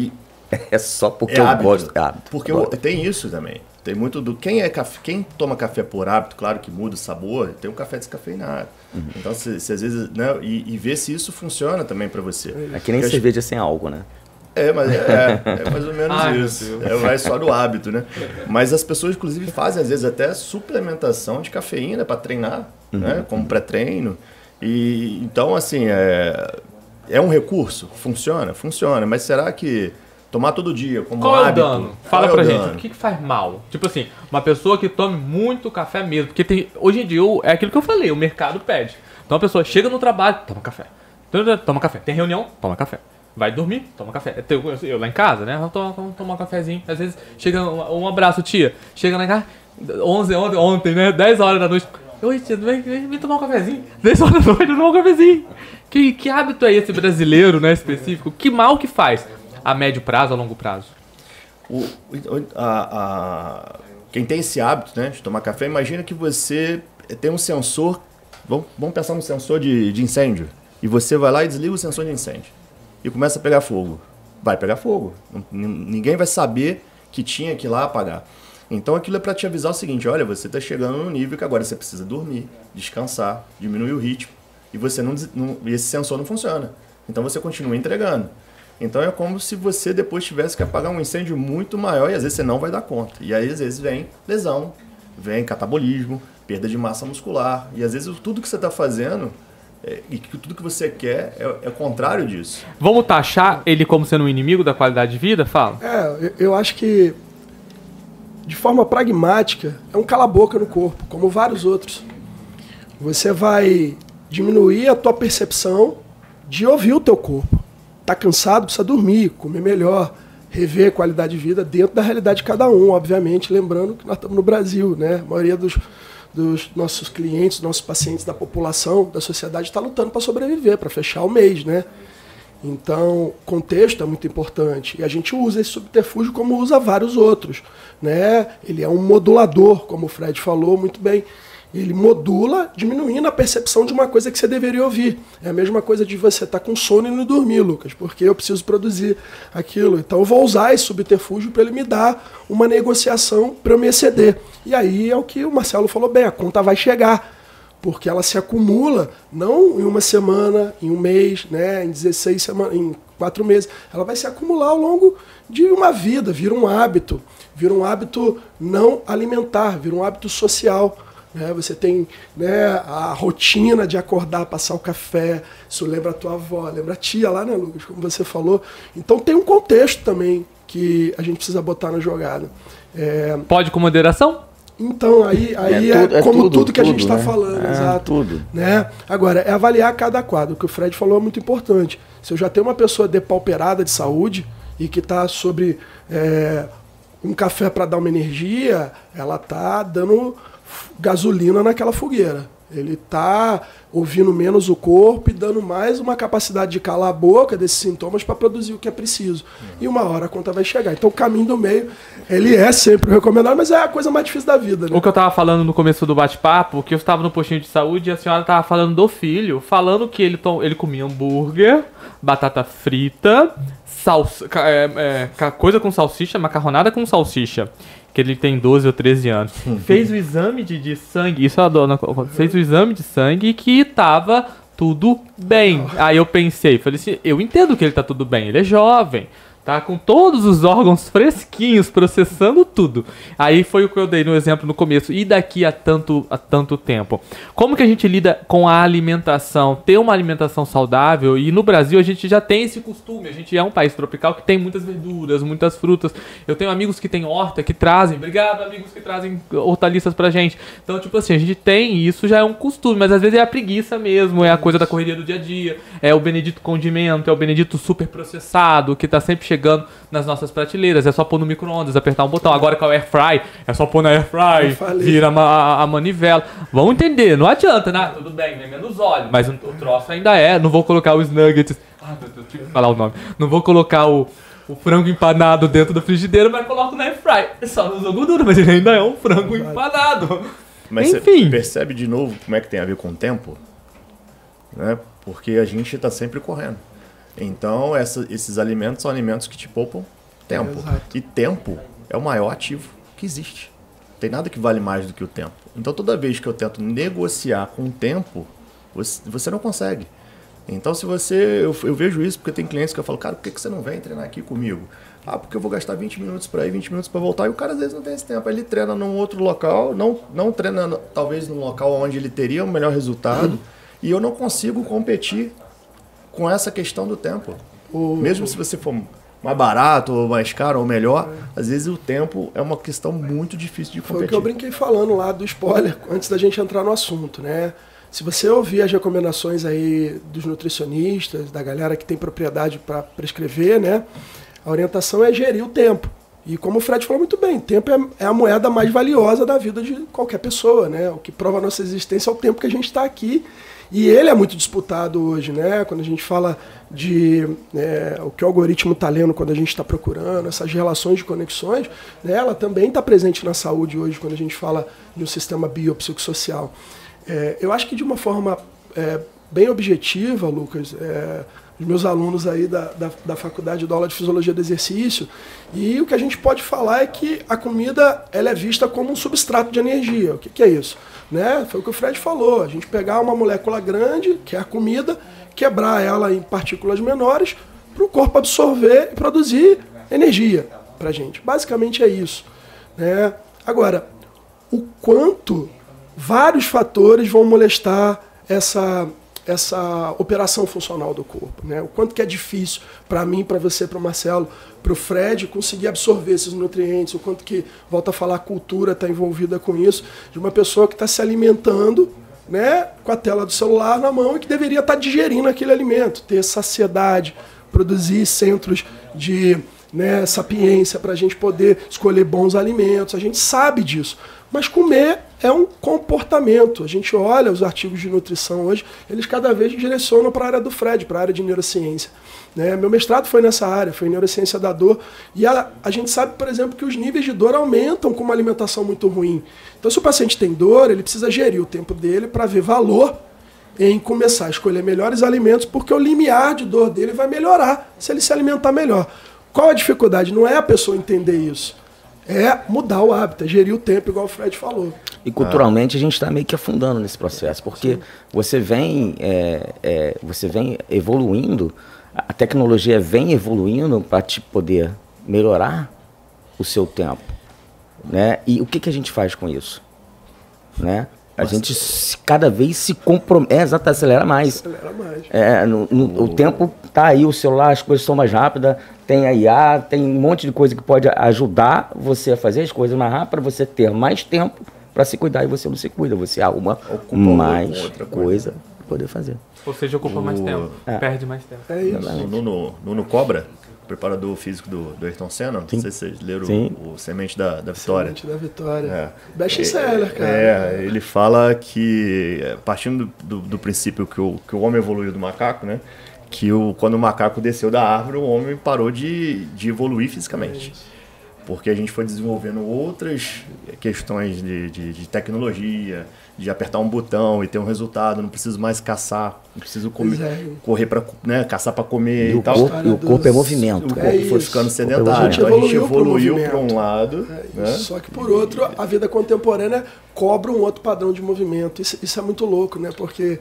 Speaker 4: É só porque eu gosto.
Speaker 3: Porque tem isso também. Tem muito do... Quem toma café por hábito, claro que muda o sabor, tem um café descafeinado. Então, você às vezes... Né, e ver se isso funciona também para você.
Speaker 4: É que nem cerveja sem álcool, né?
Speaker 3: Mas é mais ou menos isso. Vai só do hábito, né? Mas as pessoas, inclusive, fazem, às vezes, até suplementação de cafeína para treinar, né? Como pré-treino. E, então, assim, é um recurso? Funciona? Funciona. Mas será que tomar todo dia como
Speaker 1: Qual
Speaker 3: hábito...
Speaker 1: Qual é o dano? Fala pra gente, o que faz mal? Tipo assim, uma pessoa que tome muito café mesmo. Porque hoje em dia, é aquilo que eu falei, o mercado pede. Então a pessoa chega no trabalho, toma café. Toma café. Tem reunião, toma café. Vai dormir, toma café. Eu lá em casa, né? Vamos tomar um cafezinho. Às vezes chega um abraço, tia. Chega lá em casa, ontem, né? 10 horas da noite. Oi, tia, vem tomar um cafezinho. 10 horas da noite, tomar um cafezinho. Que hábito é esse brasileiro, né? Específico? Que mal que faz? A médio prazo, a longo prazo?
Speaker 3: Quem tem esse hábito, né, de tomar café, imagina que você tem um sensor. Vamos pensar num sensor de incêndio. E você vai lá e desliga o sensor de incêndio. E começa a pegar fogo. Vai pegar fogo. Ninguém vai saber que tinha que ir lá apagar. Então aquilo é para te avisar o seguinte: olha, você está chegando num nível que agora você precisa dormir, descansar, diminuir o ritmo. E você esse sensor não funciona. Então você continua entregando. Então é como se você depois tivesse que apagar um incêndio muito maior e às vezes você não vai dar conta. E aí às vezes vem lesão, vem catabolismo, perda de massa muscular. E às vezes tudo que você está fazendo... e que tudo que você quer é o contrário disso.
Speaker 1: Vamos taxar ele como sendo um inimigo da qualidade de vida? Fala.
Speaker 2: Eu acho que, de forma pragmática, é um cala-boca no corpo, como vários outros. Você vai diminuir a tua percepção de ouvir o teu corpo. Tá cansado, precisa dormir, comer melhor, rever a qualidade de vida dentro da realidade de cada um, obviamente, lembrando que nós estamos no Brasil, né? A maioria dos nossos clientes, nossos pacientes, da população, da sociedade está lutando para sobreviver, para fechar o mês, né? Então, contexto é muito importante. E a gente usa esse subterfúgio como usa vários outros, né? Ele é um modulador, como o Fred falou muito bem. Ele modula, diminuindo a percepção de uma coisa que você deveria ouvir. É a mesma coisa de você estar com sono e não dormir, Lucas, porque eu preciso produzir aquilo. Então eu vou usar esse subterfúgio para ele me dar uma negociação para eu me exceder. E aí é o que o Marcelo falou bem, a conta vai chegar, porque ela se acumula não em uma semana, em um mês, né, em 16 semanas, em 4 meses. Ela vai se acumular ao longo de uma vida, vira um hábito não alimentar, vira um hábito social. Você tem, né, a rotina de acordar, passar o café, isso lembra a tua avó, lembra a tia lá, né, Lucas, como você falou. Então tem um contexto também que a gente precisa botar na jogada.
Speaker 1: Pode com moderação?
Speaker 2: Então, aí é como tudo que a gente está falando, exato.
Speaker 4: Tudo.
Speaker 2: Né? Agora, é avaliar cada quadro. O que o Fred falou é muito importante. Se eu já tenho uma pessoa depauperada de saúde e que está sobre um café para dar uma energia, ela está dando gasolina naquela fogueira. Ele está ouvindo menos o corpo e dando mais uma capacidade de calar a boca desses sintomas para produzir o que é preciso. E uma hora a conta vai chegar. Então o caminho do meio, ele é sempre recomendado, mas é a coisa mais difícil da vida, né?
Speaker 1: O que eu estava falando no começo do bate-papo, que eu estava no postinho de saúde e a senhora estava falando do filho, falando que ele comia hambúrguer, batata frita, coisa com salsicha, macarronada com salsicha. Que ele tem 12 ou 13 anos. Fez o exame de sangue, isso a dona fez o exame de sangue que tava tudo bem. Aí eu pensei, falei assim, eu entendo que ele tá tudo bem, ele é jovem, tá com todos os órgãos fresquinhos, processando tudo. Aí foi o que eu dei no exemplo no começo. E daqui a tanto tempo? Como que a gente lida com a alimentação? Ter uma alimentação saudável, e no Brasil a gente já tem esse costume. A gente é um país tropical que tem muitas verduras, muitas frutas. Eu tenho amigos que têm horta, que trazem. Obrigado, amigos que trazem hortaliças pra gente. Então, tipo assim, a gente tem isso, já é um costume, mas às vezes é a preguiça mesmo, é a coisa da correria do dia a dia, é o Benedito condimento, é o Benedito super processado, que tá sempre chegando nas nossas prateleiras. É só pôr no micro-ondas, apertar um botão. Agora com a Air Fry, é só pôr na Air Fry, vira a manivela. Vamos entender, não adianta, né? Tudo bem, vem menos óleo, mas o troço ainda não vou colocar os nuggets, meu Deus, tive que falar o nome. Não vou colocar o frango empanado dentro da frigideira, mas coloco na Air Fry. Só não usou gordura, mas ele ainda é um frango empanado.
Speaker 3: Mas
Speaker 1: enfim,
Speaker 3: você percebe de novo como é que tem a ver com o tempo? Né? Porque a gente está sempre correndo. Então, esses alimentos são alimentos que te poupam tempo. E tempo é o maior ativo que existe. Não tem nada que vale mais do que o tempo. Então, toda vez que eu tento negociar com o tempo, você não consegue. Então, se você... Eu vejo isso porque tem clientes que eu falo, cara, por que você não vem treinar aqui comigo? Ah, porque eu vou gastar 20 minutos para ir, 20 minutos para voltar. E o cara, às vezes, não tem esse tempo. Ele treina num outro local, não treina, talvez, num local onde ele teria um melhor resultado. E eu não consigo competir com essa questão do tempo. Mesmo se você for mais barato, ou mais caro, ou melhor, às vezes o tempo é uma questão muito difícil de competir.
Speaker 2: Foi o que eu brinquei falando lá do spoiler, antes da gente entrar no assunto, né? Se você ouvir as recomendações aí dos nutricionistas, da galera que tem propriedade para prescrever, né? A orientação é gerir o tempo. E como o Fred falou muito bem, tempo é a moeda mais valiosa da vida de qualquer pessoa, né? O que prova a nossa existência é o tempo que a gente está aqui. E ele é muito disputado hoje, né? Quando a gente fala de o que o algoritmo está lendo quando a gente está procurando, essas relações de conexões, né? Ela também está presente na saúde hoje, quando a gente fala de um sistema biopsicossocial. Eu acho que de uma forma bem objetiva, Lucas, os meus alunos aí da faculdade dão aula de Fisiologia do Exercício, e o que a gente pode falar é que a comida ela é vista como um substrato de energia. O que é isso? Né? Foi o que o Fred falou, a gente pegar uma molécula grande, que é a comida, quebrar ela em partículas menores para o corpo absorver e produzir energia para a gente. Basicamente é isso. Né? Agora, o quanto vários fatores vão molestar essa operação funcional do corpo, né? O quanto que é difícil para mim, para você, para o Marcelo, para o Fred conseguir absorver esses nutrientes, o quanto que, volta a falar, a cultura está envolvida com isso, de uma pessoa que está se alimentando, né, com a tela do celular na mão e que deveria estar digerindo aquele alimento, ter saciedade, produzir centros de sapiência para a gente poder escolher bons alimentos. A gente sabe disso, Mas comer é um comportamento. A gente olha os artigos de nutrição hoje, eles cada vez direcionam para a área do Fred, para a área de neurociência. Né? Meu mestrado foi nessa área, foi em neurociência da dor. E a gente sabe, por exemplo, que os níveis de dor aumentam com uma alimentação muito ruim. Então, se o paciente tem dor, ele precisa gerir o tempo dele para ver valor em começar a escolher melhores alimentos, porque o limiar de dor dele vai melhorar se ele se alimentar melhor. Qual a dificuldade? Não é a pessoa entender isso. É mudar o hábito, é gerir o tempo, igual o Fred falou.
Speaker 4: E culturalmente a gente está meio que afundando nesse processo, porque você vem evoluindo, a tecnologia vem evoluindo para te poder melhorar o seu tempo, né? E o que a gente faz com isso, né? A gente cada vez se compromete, exato, acelera mais.
Speaker 2: Acelera mais.
Speaker 4: O tempo tá aí, o celular, as coisas são mais rápidas, tem a IA, tem um monte de coisa que pode ajudar você a fazer as coisas mais rápido, para você ter mais tempo para se cuidar, e você não se cuida, você arruma mais coisa para poder fazer.
Speaker 1: Ou seja, ocupa mais tempo, perde mais tempo.
Speaker 2: É isso.
Speaker 3: O Nuno Cobra, preparador físico do Ayrton Senna, não sei se vocês leram o Semente da Vitória.
Speaker 2: Semente da Vitória. Best-seller, cara.
Speaker 3: Ele fala que, partindo do princípio que o homem evoluiu do macaco, né? Que quando o macaco desceu da árvore, o homem parou de evoluir fisicamente. Porque a gente foi desenvolvendo outras questões de tecnologia, de apertar um botão e ter um resultado, não preciso mais caçar, não preciso correr para caçar para comer e tal.
Speaker 4: E o corpo é movimento.
Speaker 3: O corpo foi ficando sedentário. Então a gente evoluiu para um lado. Né?
Speaker 2: Só que por outro, a vida contemporânea cobra um outro padrão de movimento. Isso é muito louco, né? Porque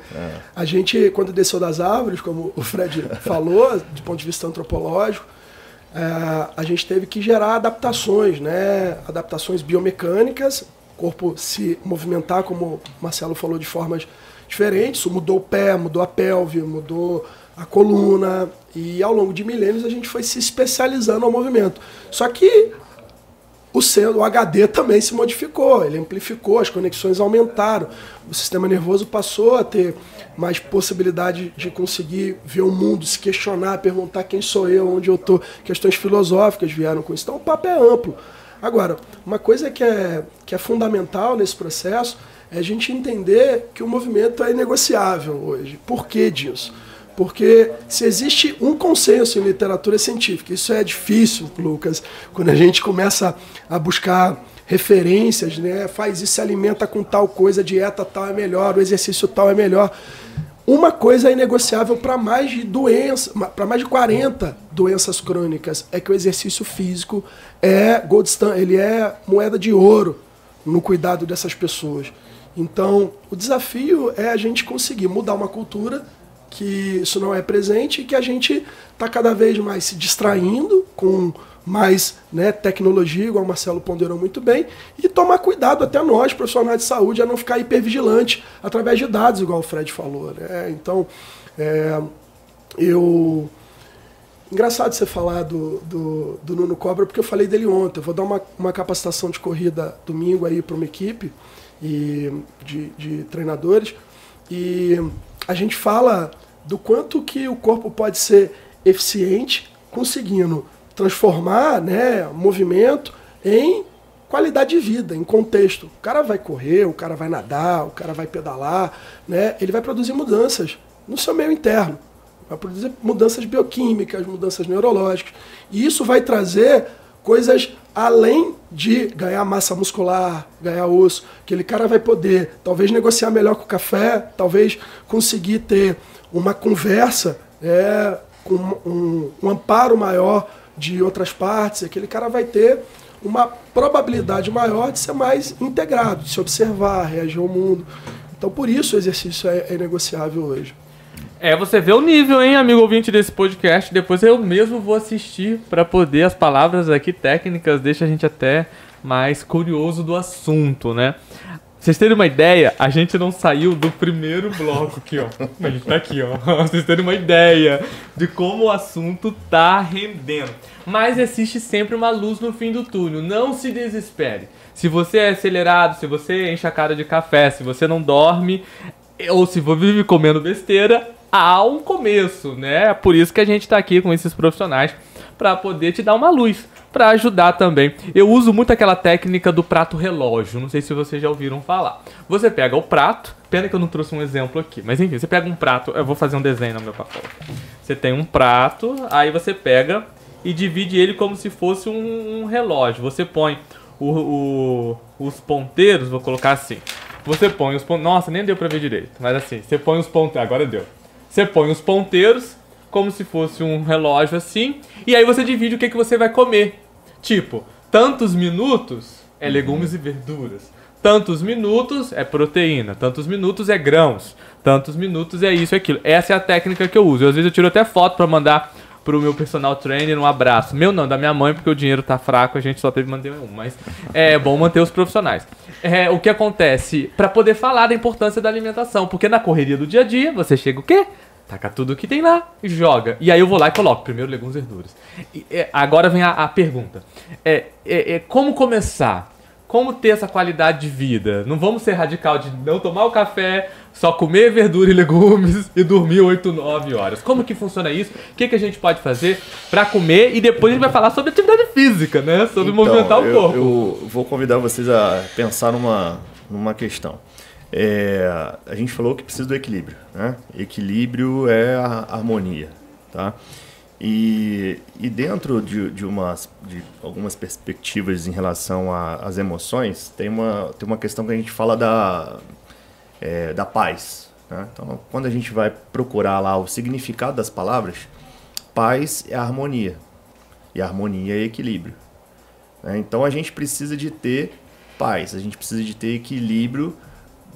Speaker 2: a gente, quando desceu das árvores, como o Fred falou, do ponto de vista antropológico, a gente teve que gerar adaptações, né? Adaptações biomecânicas, o corpo se movimentar, como o Marcelo falou, de formas diferentes. Isso mudou o pé, mudou a pelve, mudou a coluna, e ao longo de milênios a gente foi se especializando ao movimento. Só que o HD também se modificou, ele amplificou, as conexões aumentaram, o sistema nervoso passou a ter mais possibilidade de conseguir ver o mundo, se questionar, perguntar quem sou eu, onde eu estou. Questões filosóficas vieram com isso. Então o papo é amplo. Agora, uma coisa que é fundamental nesse processo é a gente entender que o movimento é inegociável hoje. Por que disso? Porque se existe um consenso em literatura científica, isso é difícil, Lucas, quando a gente começa a buscar referências, né? Faz isso, se alimenta com tal coisa, a dieta tal é melhor, o exercício tal é melhor. Uma coisa é inegociável para mais de 40 doenças crônicas, é que o exercício físico é gold standard, ele é moeda de ouro no cuidado dessas pessoas. Então, o desafio é a gente conseguir mudar uma cultura que isso não é presente e que a gente está cada vez mais se distraindo com mais, né, tecnologia, igual o Marcelo ponderou muito bem, e tomar cuidado, até nós, profissionais de saúde, a não ficar hipervigilante através de dados, igual o Fred falou. Né? Então, engraçado você falar do Nuno Cobra, porque eu falei dele ontem. Eu vou dar uma capacitação de corrida domingo aí para uma equipe de treinadores, e a gente fala do quanto que o corpo pode ser eficiente, conseguindo transformar, né, movimento em qualidade de vida, em contexto. O cara vai correr, o cara vai nadar, o cara vai pedalar, né, ele vai produzir mudanças no seu meio interno, vai produzir mudanças bioquímicas, mudanças neurológicas, e isso vai trazer coisas além de ganhar massa muscular, ganhar osso. Aquele cara vai poder talvez negociar melhor com o café, talvez conseguir ter uma conversa com um amparo maior de outras partes. Aquele cara vai ter uma probabilidade maior de ser mais integrado, de se observar, reagir ao mundo. Então, por isso o exercício é negociável hoje.
Speaker 1: Você vê o nível, hein, amigo ouvinte desse podcast. Depois eu mesmo vou assistir para poder, as palavras aqui técnicas deixa a gente até mais curioso do assunto, né? Pra vocês terem uma ideia, a gente não saiu do primeiro bloco aqui, ó. A gente tá aqui, ó. Pra vocês terem uma ideia de como o assunto tá rendendo. Mas existe sempre uma luz no fim do túnel. Não se desespere. Se você é acelerado, se você enche a cara de café, se você não dorme, ou se você vive comendo besteira, há um começo, né? Por isso que a gente tá aqui com esses profissionais para poder te dar uma luz. para ajudar também. Eu uso muito aquela técnica do prato relógio, não sei se vocês já ouviram falar. Você pega o prato, pena que eu não trouxe um exemplo aqui, mas enfim, você pega um prato, eu vou fazer um desenho no meu papel. Você tem um prato, aí você pega e divide ele como se fosse um relógio. Você põe os ponteiros, vou colocar assim. Você põe os ponteiros, nossa, nem deu pra ver direito, mas assim, você põe os ponteiros, agora deu. Você põe os ponteiros como se fosse um relógio assim, e aí você divide o que você vai comer. Tipo, tantos minutos é legumes e verduras, tantos minutos é proteína, tantos minutos é grãos, tantos minutos é isso e aquilo. Essa é a técnica que eu uso. Às vezes eu tiro até foto pra mandar pro meu personal trainer, um abraço. Meu não, da minha mãe, porque o dinheiro tá fraco, a gente só teve que manter um, mas é bom manter os profissionais. O que acontece? Pra poder falar da importância da alimentação, porque na correria do dia a dia, você chega o quê? Taca tudo que tem lá e joga. E aí eu vou lá e coloco primeiro legumes e verduras. Agora vem a pergunta. Como começar? Como ter essa qualidade de vida? Não vamos ser radical de não tomar o café, só comer verdura e legumes e dormir 8, 9 horas. Como que funciona isso? O que a gente pode fazer para comer? E depois a gente vai falar sobre atividade física, né? Sobre movimentar o corpo.
Speaker 3: Eu vou convidar vocês a pensar numa questão. A gente falou que precisa do equilíbrio, né? Equilíbrio é a harmonia, tá? E dentro de algumas perspectivas em relação às emoções, tem uma questão que a gente fala da paz, né? Então, quando a gente vai procurar lá o significado das palavras, paz é harmonia, e harmonia é equilíbrio, né? Então, a gente precisa de ter paz, a gente precisa de ter equilíbrio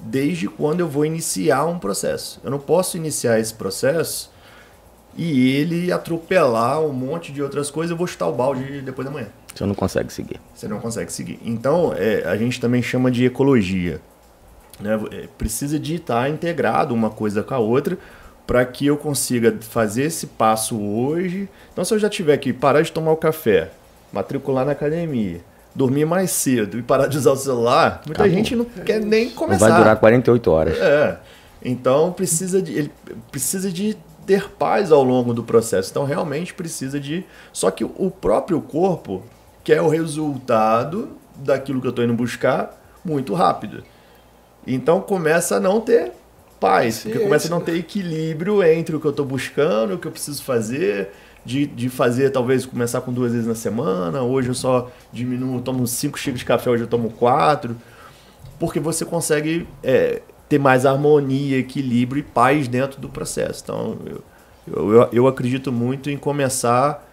Speaker 3: desde quando eu vou iniciar um processo. Eu não posso iniciar esse processo e ele atropelar um monte de outras coisas, eu vou chutar o balde depois da manhã.
Speaker 4: Você não consegue seguir.
Speaker 3: Você não consegue seguir. Então, a gente também chama de ecologia, né? Precisa de estar integrado uma coisa com a outra para que eu consiga fazer esse passo hoje. Então, se eu já tiver que parar de tomar o café, matricular na academia, dormir mais cedo e parar de usar o celular, muita gente não quer nem começar.
Speaker 4: Vai durar 48 horas.
Speaker 3: Então, ele precisa de ter paz ao longo do processo. Então, realmente precisa de... Só que o próprio corpo quer o resultado daquilo que eu estou indo buscar muito rápido. Então, começa a não ter paz, porque começa a não ter equilíbrio entre o que eu estou buscando, o que eu preciso fazer, de fazer, talvez, começar com 2 vezes na semana. Hoje eu só diminuo, tomo 5 xícaras de café, hoje eu tomo 4. Porque você consegue... ter mais harmonia, equilíbrio e paz dentro do processo. Então, eu acredito muito em começar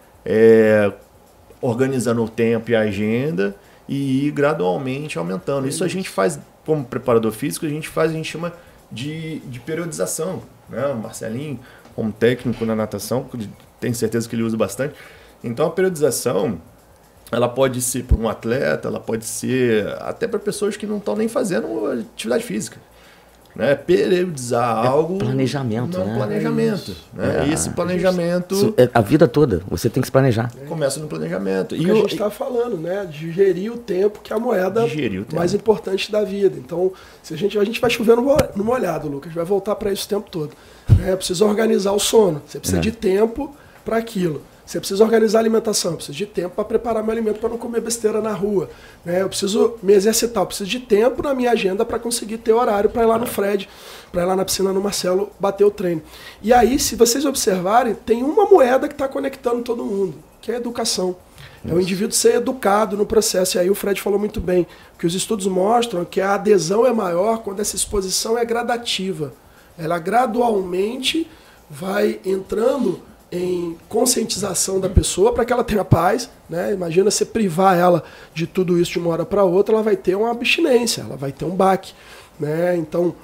Speaker 3: organizando o tempo e a agenda e ir gradualmente aumentando. Isso a gente faz, como preparador físico, a gente chama de periodização, né? O Marcelinho, como técnico na natação, tenho certeza que ele usa bastante. Então, a periodização, ela pode ser para um atleta, ela pode ser até para pessoas que não estão nem fazendo atividade física. Né? Periodizar algo...
Speaker 4: Planejamento, né?
Speaker 3: Planejamento. Né? E esse planejamento...
Speaker 4: A vida toda, você tem que se planejar.
Speaker 3: Começa no planejamento.
Speaker 2: E a gente está falando, né? De gerir o tempo, que é a moeda mais importante da vida. Então, se a gente vai chover no molhado, Lucas, vai voltar para isso o tempo todo. Precisa organizar o sono. Você precisa de tempo para aquilo. Você precisa organizar a alimentação, eu preciso de tempo para preparar meu alimento para não comer besteira na rua. Eu preciso me exercitar, eu preciso de tempo na minha agenda para conseguir ter horário para ir lá no Fred, para ir lá na piscina no Marcelo, bater o treino. E aí, se vocês observarem, tem uma moeda que está conectando todo mundo, que é a educação. É o indivíduo ser educado no processo. E aí o Fred falou muito bem, que os estudos mostram que a adesão é maior quando essa exposição é gradativa. Ela gradualmente vai entrando em conscientização da pessoa para que ela tenha paz, né? Imagina você privar ela de tudo isso de uma hora para outra, ela vai ter uma abstinência, ela vai ter um baque, né? Então,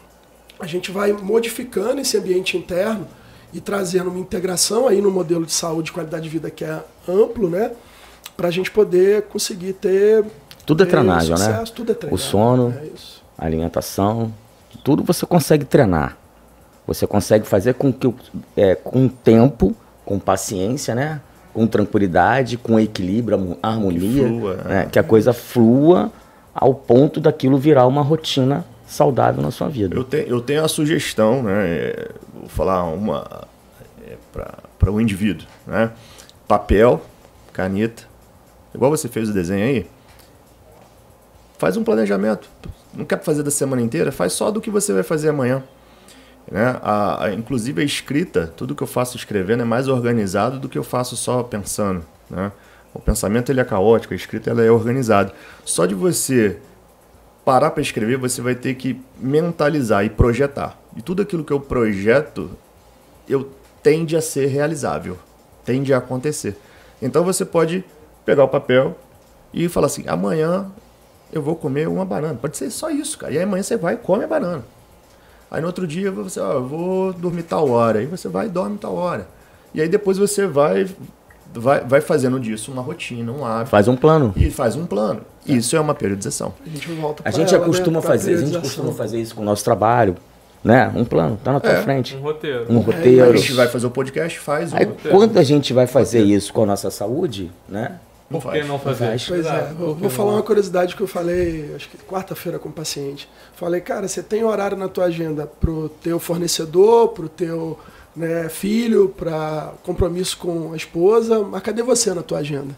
Speaker 2: a gente vai modificando esse ambiente interno e trazendo uma integração aí no modelo de saúde e qualidade de vida que é amplo, né? Para a gente poder conseguir ter...
Speaker 4: Tudo é treinável, né?
Speaker 2: Tudo é treinável.
Speaker 4: O sono, a alimentação, tudo você consegue treinar. Você consegue fazer com que com tempo, com paciência, né? Com tranquilidade, com equilíbrio, harmonia, que flua, né? Que a coisa flua ao ponto daquilo virar uma rotina saudável na sua vida.
Speaker 3: Eu tenho a sugestão, né? Vou falar uma para o indivíduo, né? Papel, caneta, igual você fez o desenho aí, faz um planejamento. Não quer fazer da semana inteira? Faz só do que você vai fazer amanhã. Né? Inclusive a escrita, tudo que eu faço escrevendo é mais organizado do que eu faço só pensando. Né? O pensamento ele é caótico, a escrita ela é organizada. Só de você parar para escrever, você vai ter que mentalizar e projetar. E tudo aquilo que eu projeto, tende a ser realizável, tende a acontecer. Então você pode pegar o papel e falar assim, amanhã eu vou comer uma banana. Pode ser só isso, cara. E aí amanhã você vai e come a banana. Aí no outro dia você, eu vou dormir tal hora. Aí você vai e dorme tal hora. E aí depois você vai fazendo disso uma rotina, um hábito.
Speaker 4: Faz um plano.
Speaker 3: E faz um plano. Isso é uma periodização.
Speaker 4: A gente costuma fazer isso com o nosso trabalho. Né? Um plano, tá na tua frente.
Speaker 1: Um roteiro.
Speaker 4: Um roteiro.
Speaker 3: A gente vai fazer o podcast, faz um
Speaker 4: Aí,
Speaker 3: roteiro.
Speaker 4: quando a gente vai fazer isso com a nossa saúde, né?
Speaker 1: Por que não fazer?
Speaker 2: Pois é, vou falar uma curiosidade que eu falei, acho que quarta-feira com o paciente. Falei, cara, você tem horário na tua agenda pro teu fornecedor, pro teu filho, para compromisso com a esposa, mas cadê você na tua agenda?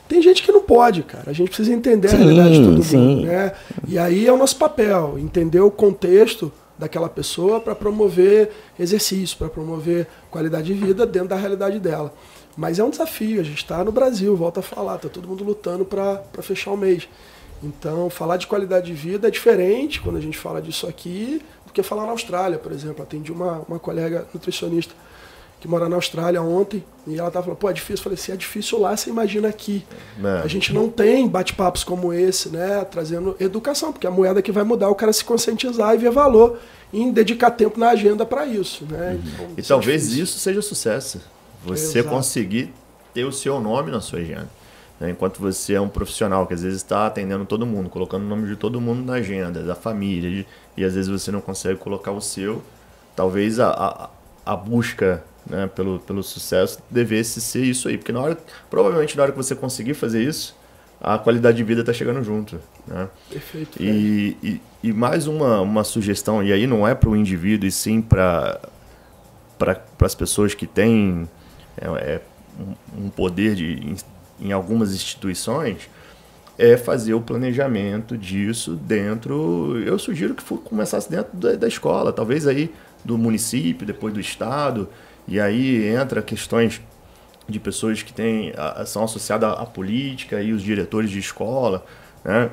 Speaker 2: Tem gente que não pode, cara. A gente precisa entender a realidade de todo mundo, né? E aí é o nosso papel, entender o contexto daquela pessoa para promover exercício, para promover qualidade de vida dentro da realidade dela. Mas é um desafio, a gente está no Brasil, volta a falar, está todo mundo lutando para fechar o mês. Então, falar de qualidade de vida é diferente quando a gente fala disso aqui do que falar na Austrália, por exemplo. Atendi uma colega nutricionista que mora na Austrália ontem e ela estava falando, pô, é difícil. Eu falei, se é difícil lá, você imagina aqui. A gente não tem bate-papos como esse, né, trazendo educação, porque a moeda que vai mudar é o cara se conscientizar e ver valor em dedicar tempo na agenda para isso. Né? Então,
Speaker 3: e talvez isso seja sucesso. Você conseguir ter o seu nome na sua agenda. Né? Enquanto você é um profissional que às vezes está atendendo todo mundo, colocando o nome de todo mundo na agenda, da família, e às vezes você não consegue colocar o seu, talvez a busca, né, pelo sucesso devesse ser isso aí. Porque provavelmente na hora que você conseguir fazer isso, a qualidade de vida está chegando junto. Né?
Speaker 2: Perfeito.
Speaker 3: E mais uma sugestão, e aí não é para o indivíduo, e sim para as pessoas que têm um poder em algumas instituições, é fazer o planejamento disso dentro. Eu sugiro que começasse dentro da escola, talvez aí do município, depois do estado, e aí entra questões de pessoas que são associadas à política e os diretores de escola, né,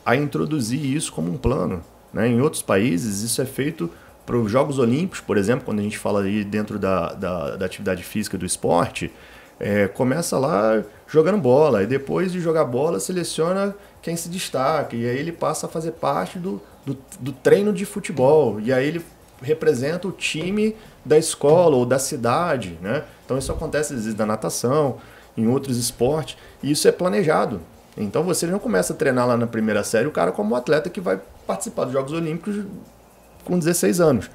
Speaker 3: a introduzir isso como um plano. Né? Em outros países isso é feito para os Jogos Olímpicos, por exemplo, quando a gente fala aí dentro da atividade física do esporte, começa lá jogando bola, e depois de jogar bola seleciona quem se destaca, e aí ele passa a fazer parte do treino de futebol, e aí ele representa o time da escola ou da cidade. Né? Então isso acontece às vezes na natação, em outros esportes, e isso é planejado. Então você não começa a treinar lá na primeira série o cara como um atleta que vai participar dos Jogos Olímpicos com 16 anos.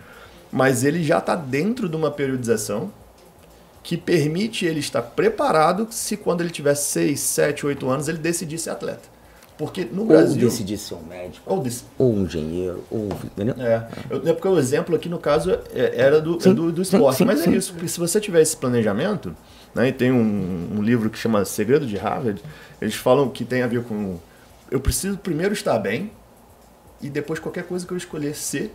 Speaker 3: Mas ele já está dentro de uma periodização que permite ele estar preparado se quando ele tiver 6, 7, 8 anos ele decidir ser atleta. Porque no Brasil...
Speaker 4: Ou decidir ser um médico, ou um engenheiro, entendeu?
Speaker 3: Porque o exemplo aqui no caso era do esporte. Sim, mas é isso, porque se você tiver esse planejamento, né, e tem um livro que chama Segredo de Harvard, eles falam que tem a ver com... Eu preciso primeiro estar bem, e depois qualquer coisa que eu escolher ser,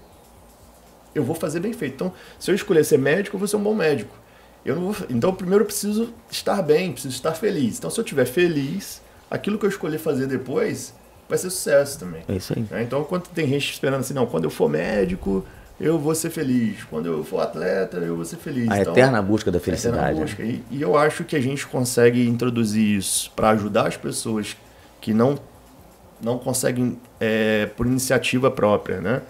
Speaker 3: eu vou fazer bem feito. Então, se eu escolher ser médico, eu vou ser um bom médico. Então, primeiro eu preciso estar bem, preciso estar feliz. Então, se eu estiver feliz, aquilo que eu escolher fazer depois vai ser sucesso também.
Speaker 4: É isso aí.
Speaker 3: Então, quando tem gente esperando assim, não, quando eu for médico, eu vou ser feliz. Quando eu for atleta, eu vou ser feliz.
Speaker 4: A eterna busca da felicidade.
Speaker 3: Eterna busca. E eu acho que a gente consegue introduzir isso para ajudar as pessoas que não conseguem, por iniciativa própria, né?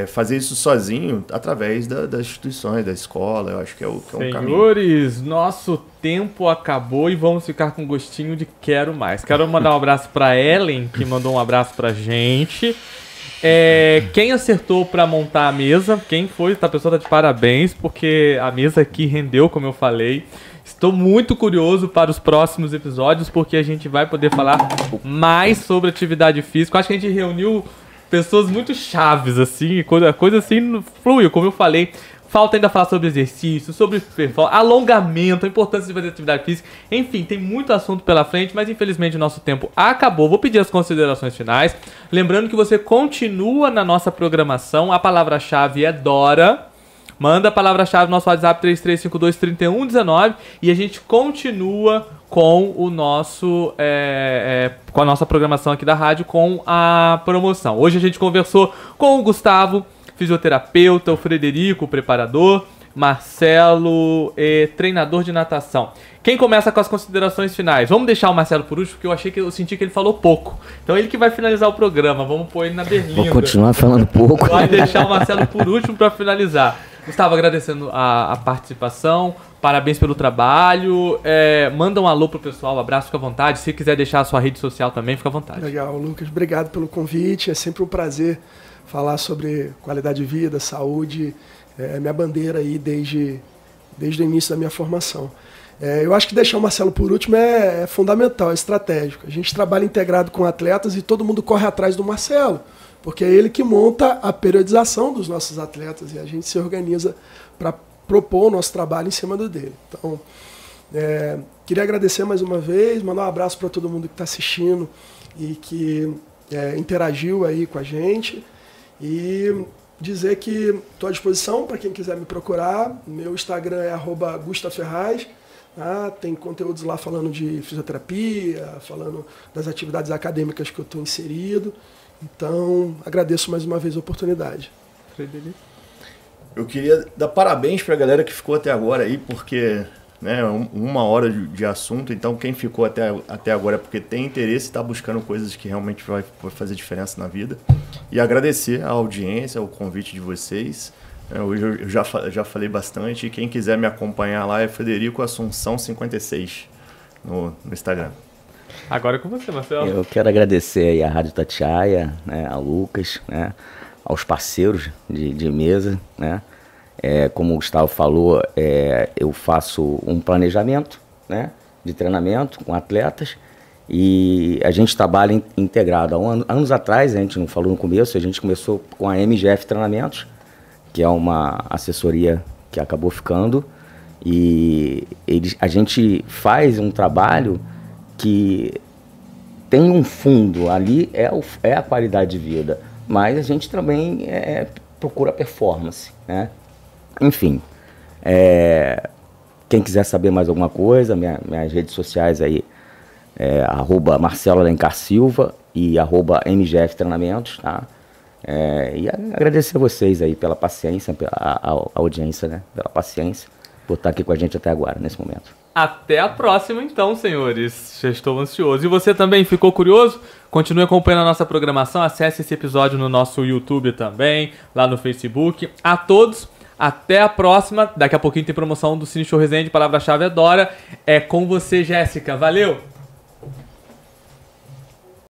Speaker 3: Fazer isso sozinho através das instituições, da escola. Eu acho que é um caminho.
Speaker 1: Senhores, nosso tempo acabou e vamos ficar com gostinho de quero mais. Quero mandar um abraço para Ellen, que mandou um abraço pra gente. Quem acertou para montar a mesa, quem foi, a pessoa tá de parabéns, porque a mesa aqui rendeu, como eu falei. Estou muito curioso para os próximos episódios, porque a gente vai poder falar mais sobre atividade física. Acho que a gente reuniu pessoas muito chaves, assim, coisa assim fluiu, como eu falei. Falta ainda falar sobre exercício, sobre alongamento, a importância de fazer atividade física. Enfim, tem muito assunto pela frente, mas infelizmente o nosso tempo acabou. Vou pedir as considerações finais. Lembrando que você continua na nossa programação. A palavra-chave é Dora. Manda a palavra-chave no nosso WhatsApp 3352-3119 e a gente continua com o nosso com a nossa programação aqui da rádio, com a promoção. Hoje a gente conversou com o Gustavo, fisioterapeuta, o Frederico, preparador, Marcelo, treinador de natação. Quem começa com as considerações finais? Vamos deixar o Marcelo por último, porque eu senti que ele falou pouco. Então ele que vai finalizar o programa. Vamos pôr ele na berlinda.
Speaker 4: Vou continuar falando pouco.
Speaker 1: Vai deixar o Marcelo por último para finalizar. Gustavo, agradecendo a participação. Parabéns pelo trabalho. Manda um alô pro pessoal, um abraço, fica à vontade. Se quiser deixar a sua rede social também, fica à vontade.
Speaker 2: Legal, Lucas. Obrigado pelo convite. É sempre um prazer falar sobre qualidade de vida, saúde. É minha bandeira aí desde o início da minha formação. Eu acho que deixar o Marcelo por último é fundamental, é estratégico. A gente trabalha integrado com atletas e todo mundo corre atrás do Marcelo, porque é ele que monta a periodização dos nossos atletas e a gente se organiza para propor o nosso trabalho em cima do dele. Então, queria agradecer mais uma vez, mandar um abraço para todo mundo que está assistindo e que interagiu aí com a gente e dizer que estou à disposição para quem quiser me procurar. Meu Instagram é @gustaferraz. Tem conteúdos lá falando de fisioterapia, falando das atividades acadêmicas que eu estou inserido. Então, agradeço mais uma vez a oportunidade.
Speaker 1: Frederico?
Speaker 3: Eu queria dar parabéns para a galera que ficou até agora aí, porque uma hora de assunto, então quem ficou até agora é porque tem interesse e está buscando coisas que realmente vai fazer diferença na vida. E agradecer a audiência, o convite de vocês. Hoje eu já falei bastante. Quem quiser me acompanhar lá é Frederico Assunção 56 no Instagram.
Speaker 1: Agora é com você, Marcelo.
Speaker 4: Eu quero agradecer aí a Rádio Tatiaia, ao Lucas, aos parceiros de mesa, como o Gustavo falou, eu faço um planejamento, de treinamento com atletas e a gente trabalha integrado. Anos atrás, a gente não falou no começo, a gente começou com a MGF Treinamentos, que é uma assessoria que acabou ficando, e a gente faz um trabalho que tem um fundo ali, é a qualidade de vida, mas a gente também procura performance, Enfim, quem quiser saber mais alguma coisa, minhas redes sociais aí @Marcelo Alencar Silva e @MGF Treinamentos, tá? E agradecer a vocês aí pela paciência, a audiência, pela paciência, por estar aqui com a gente até agora, nesse momento.
Speaker 1: Até a próxima então, senhores. Já estou ansioso. E você também ficou curioso? Continue acompanhando a nossa programação. Acesse esse episódio no nosso YouTube também, lá no Facebook. A todos, até a próxima. Daqui a pouquinho tem promoção do Cine Show Resende. Palavra-chave é Dora. É com você, Jéssica. Valeu!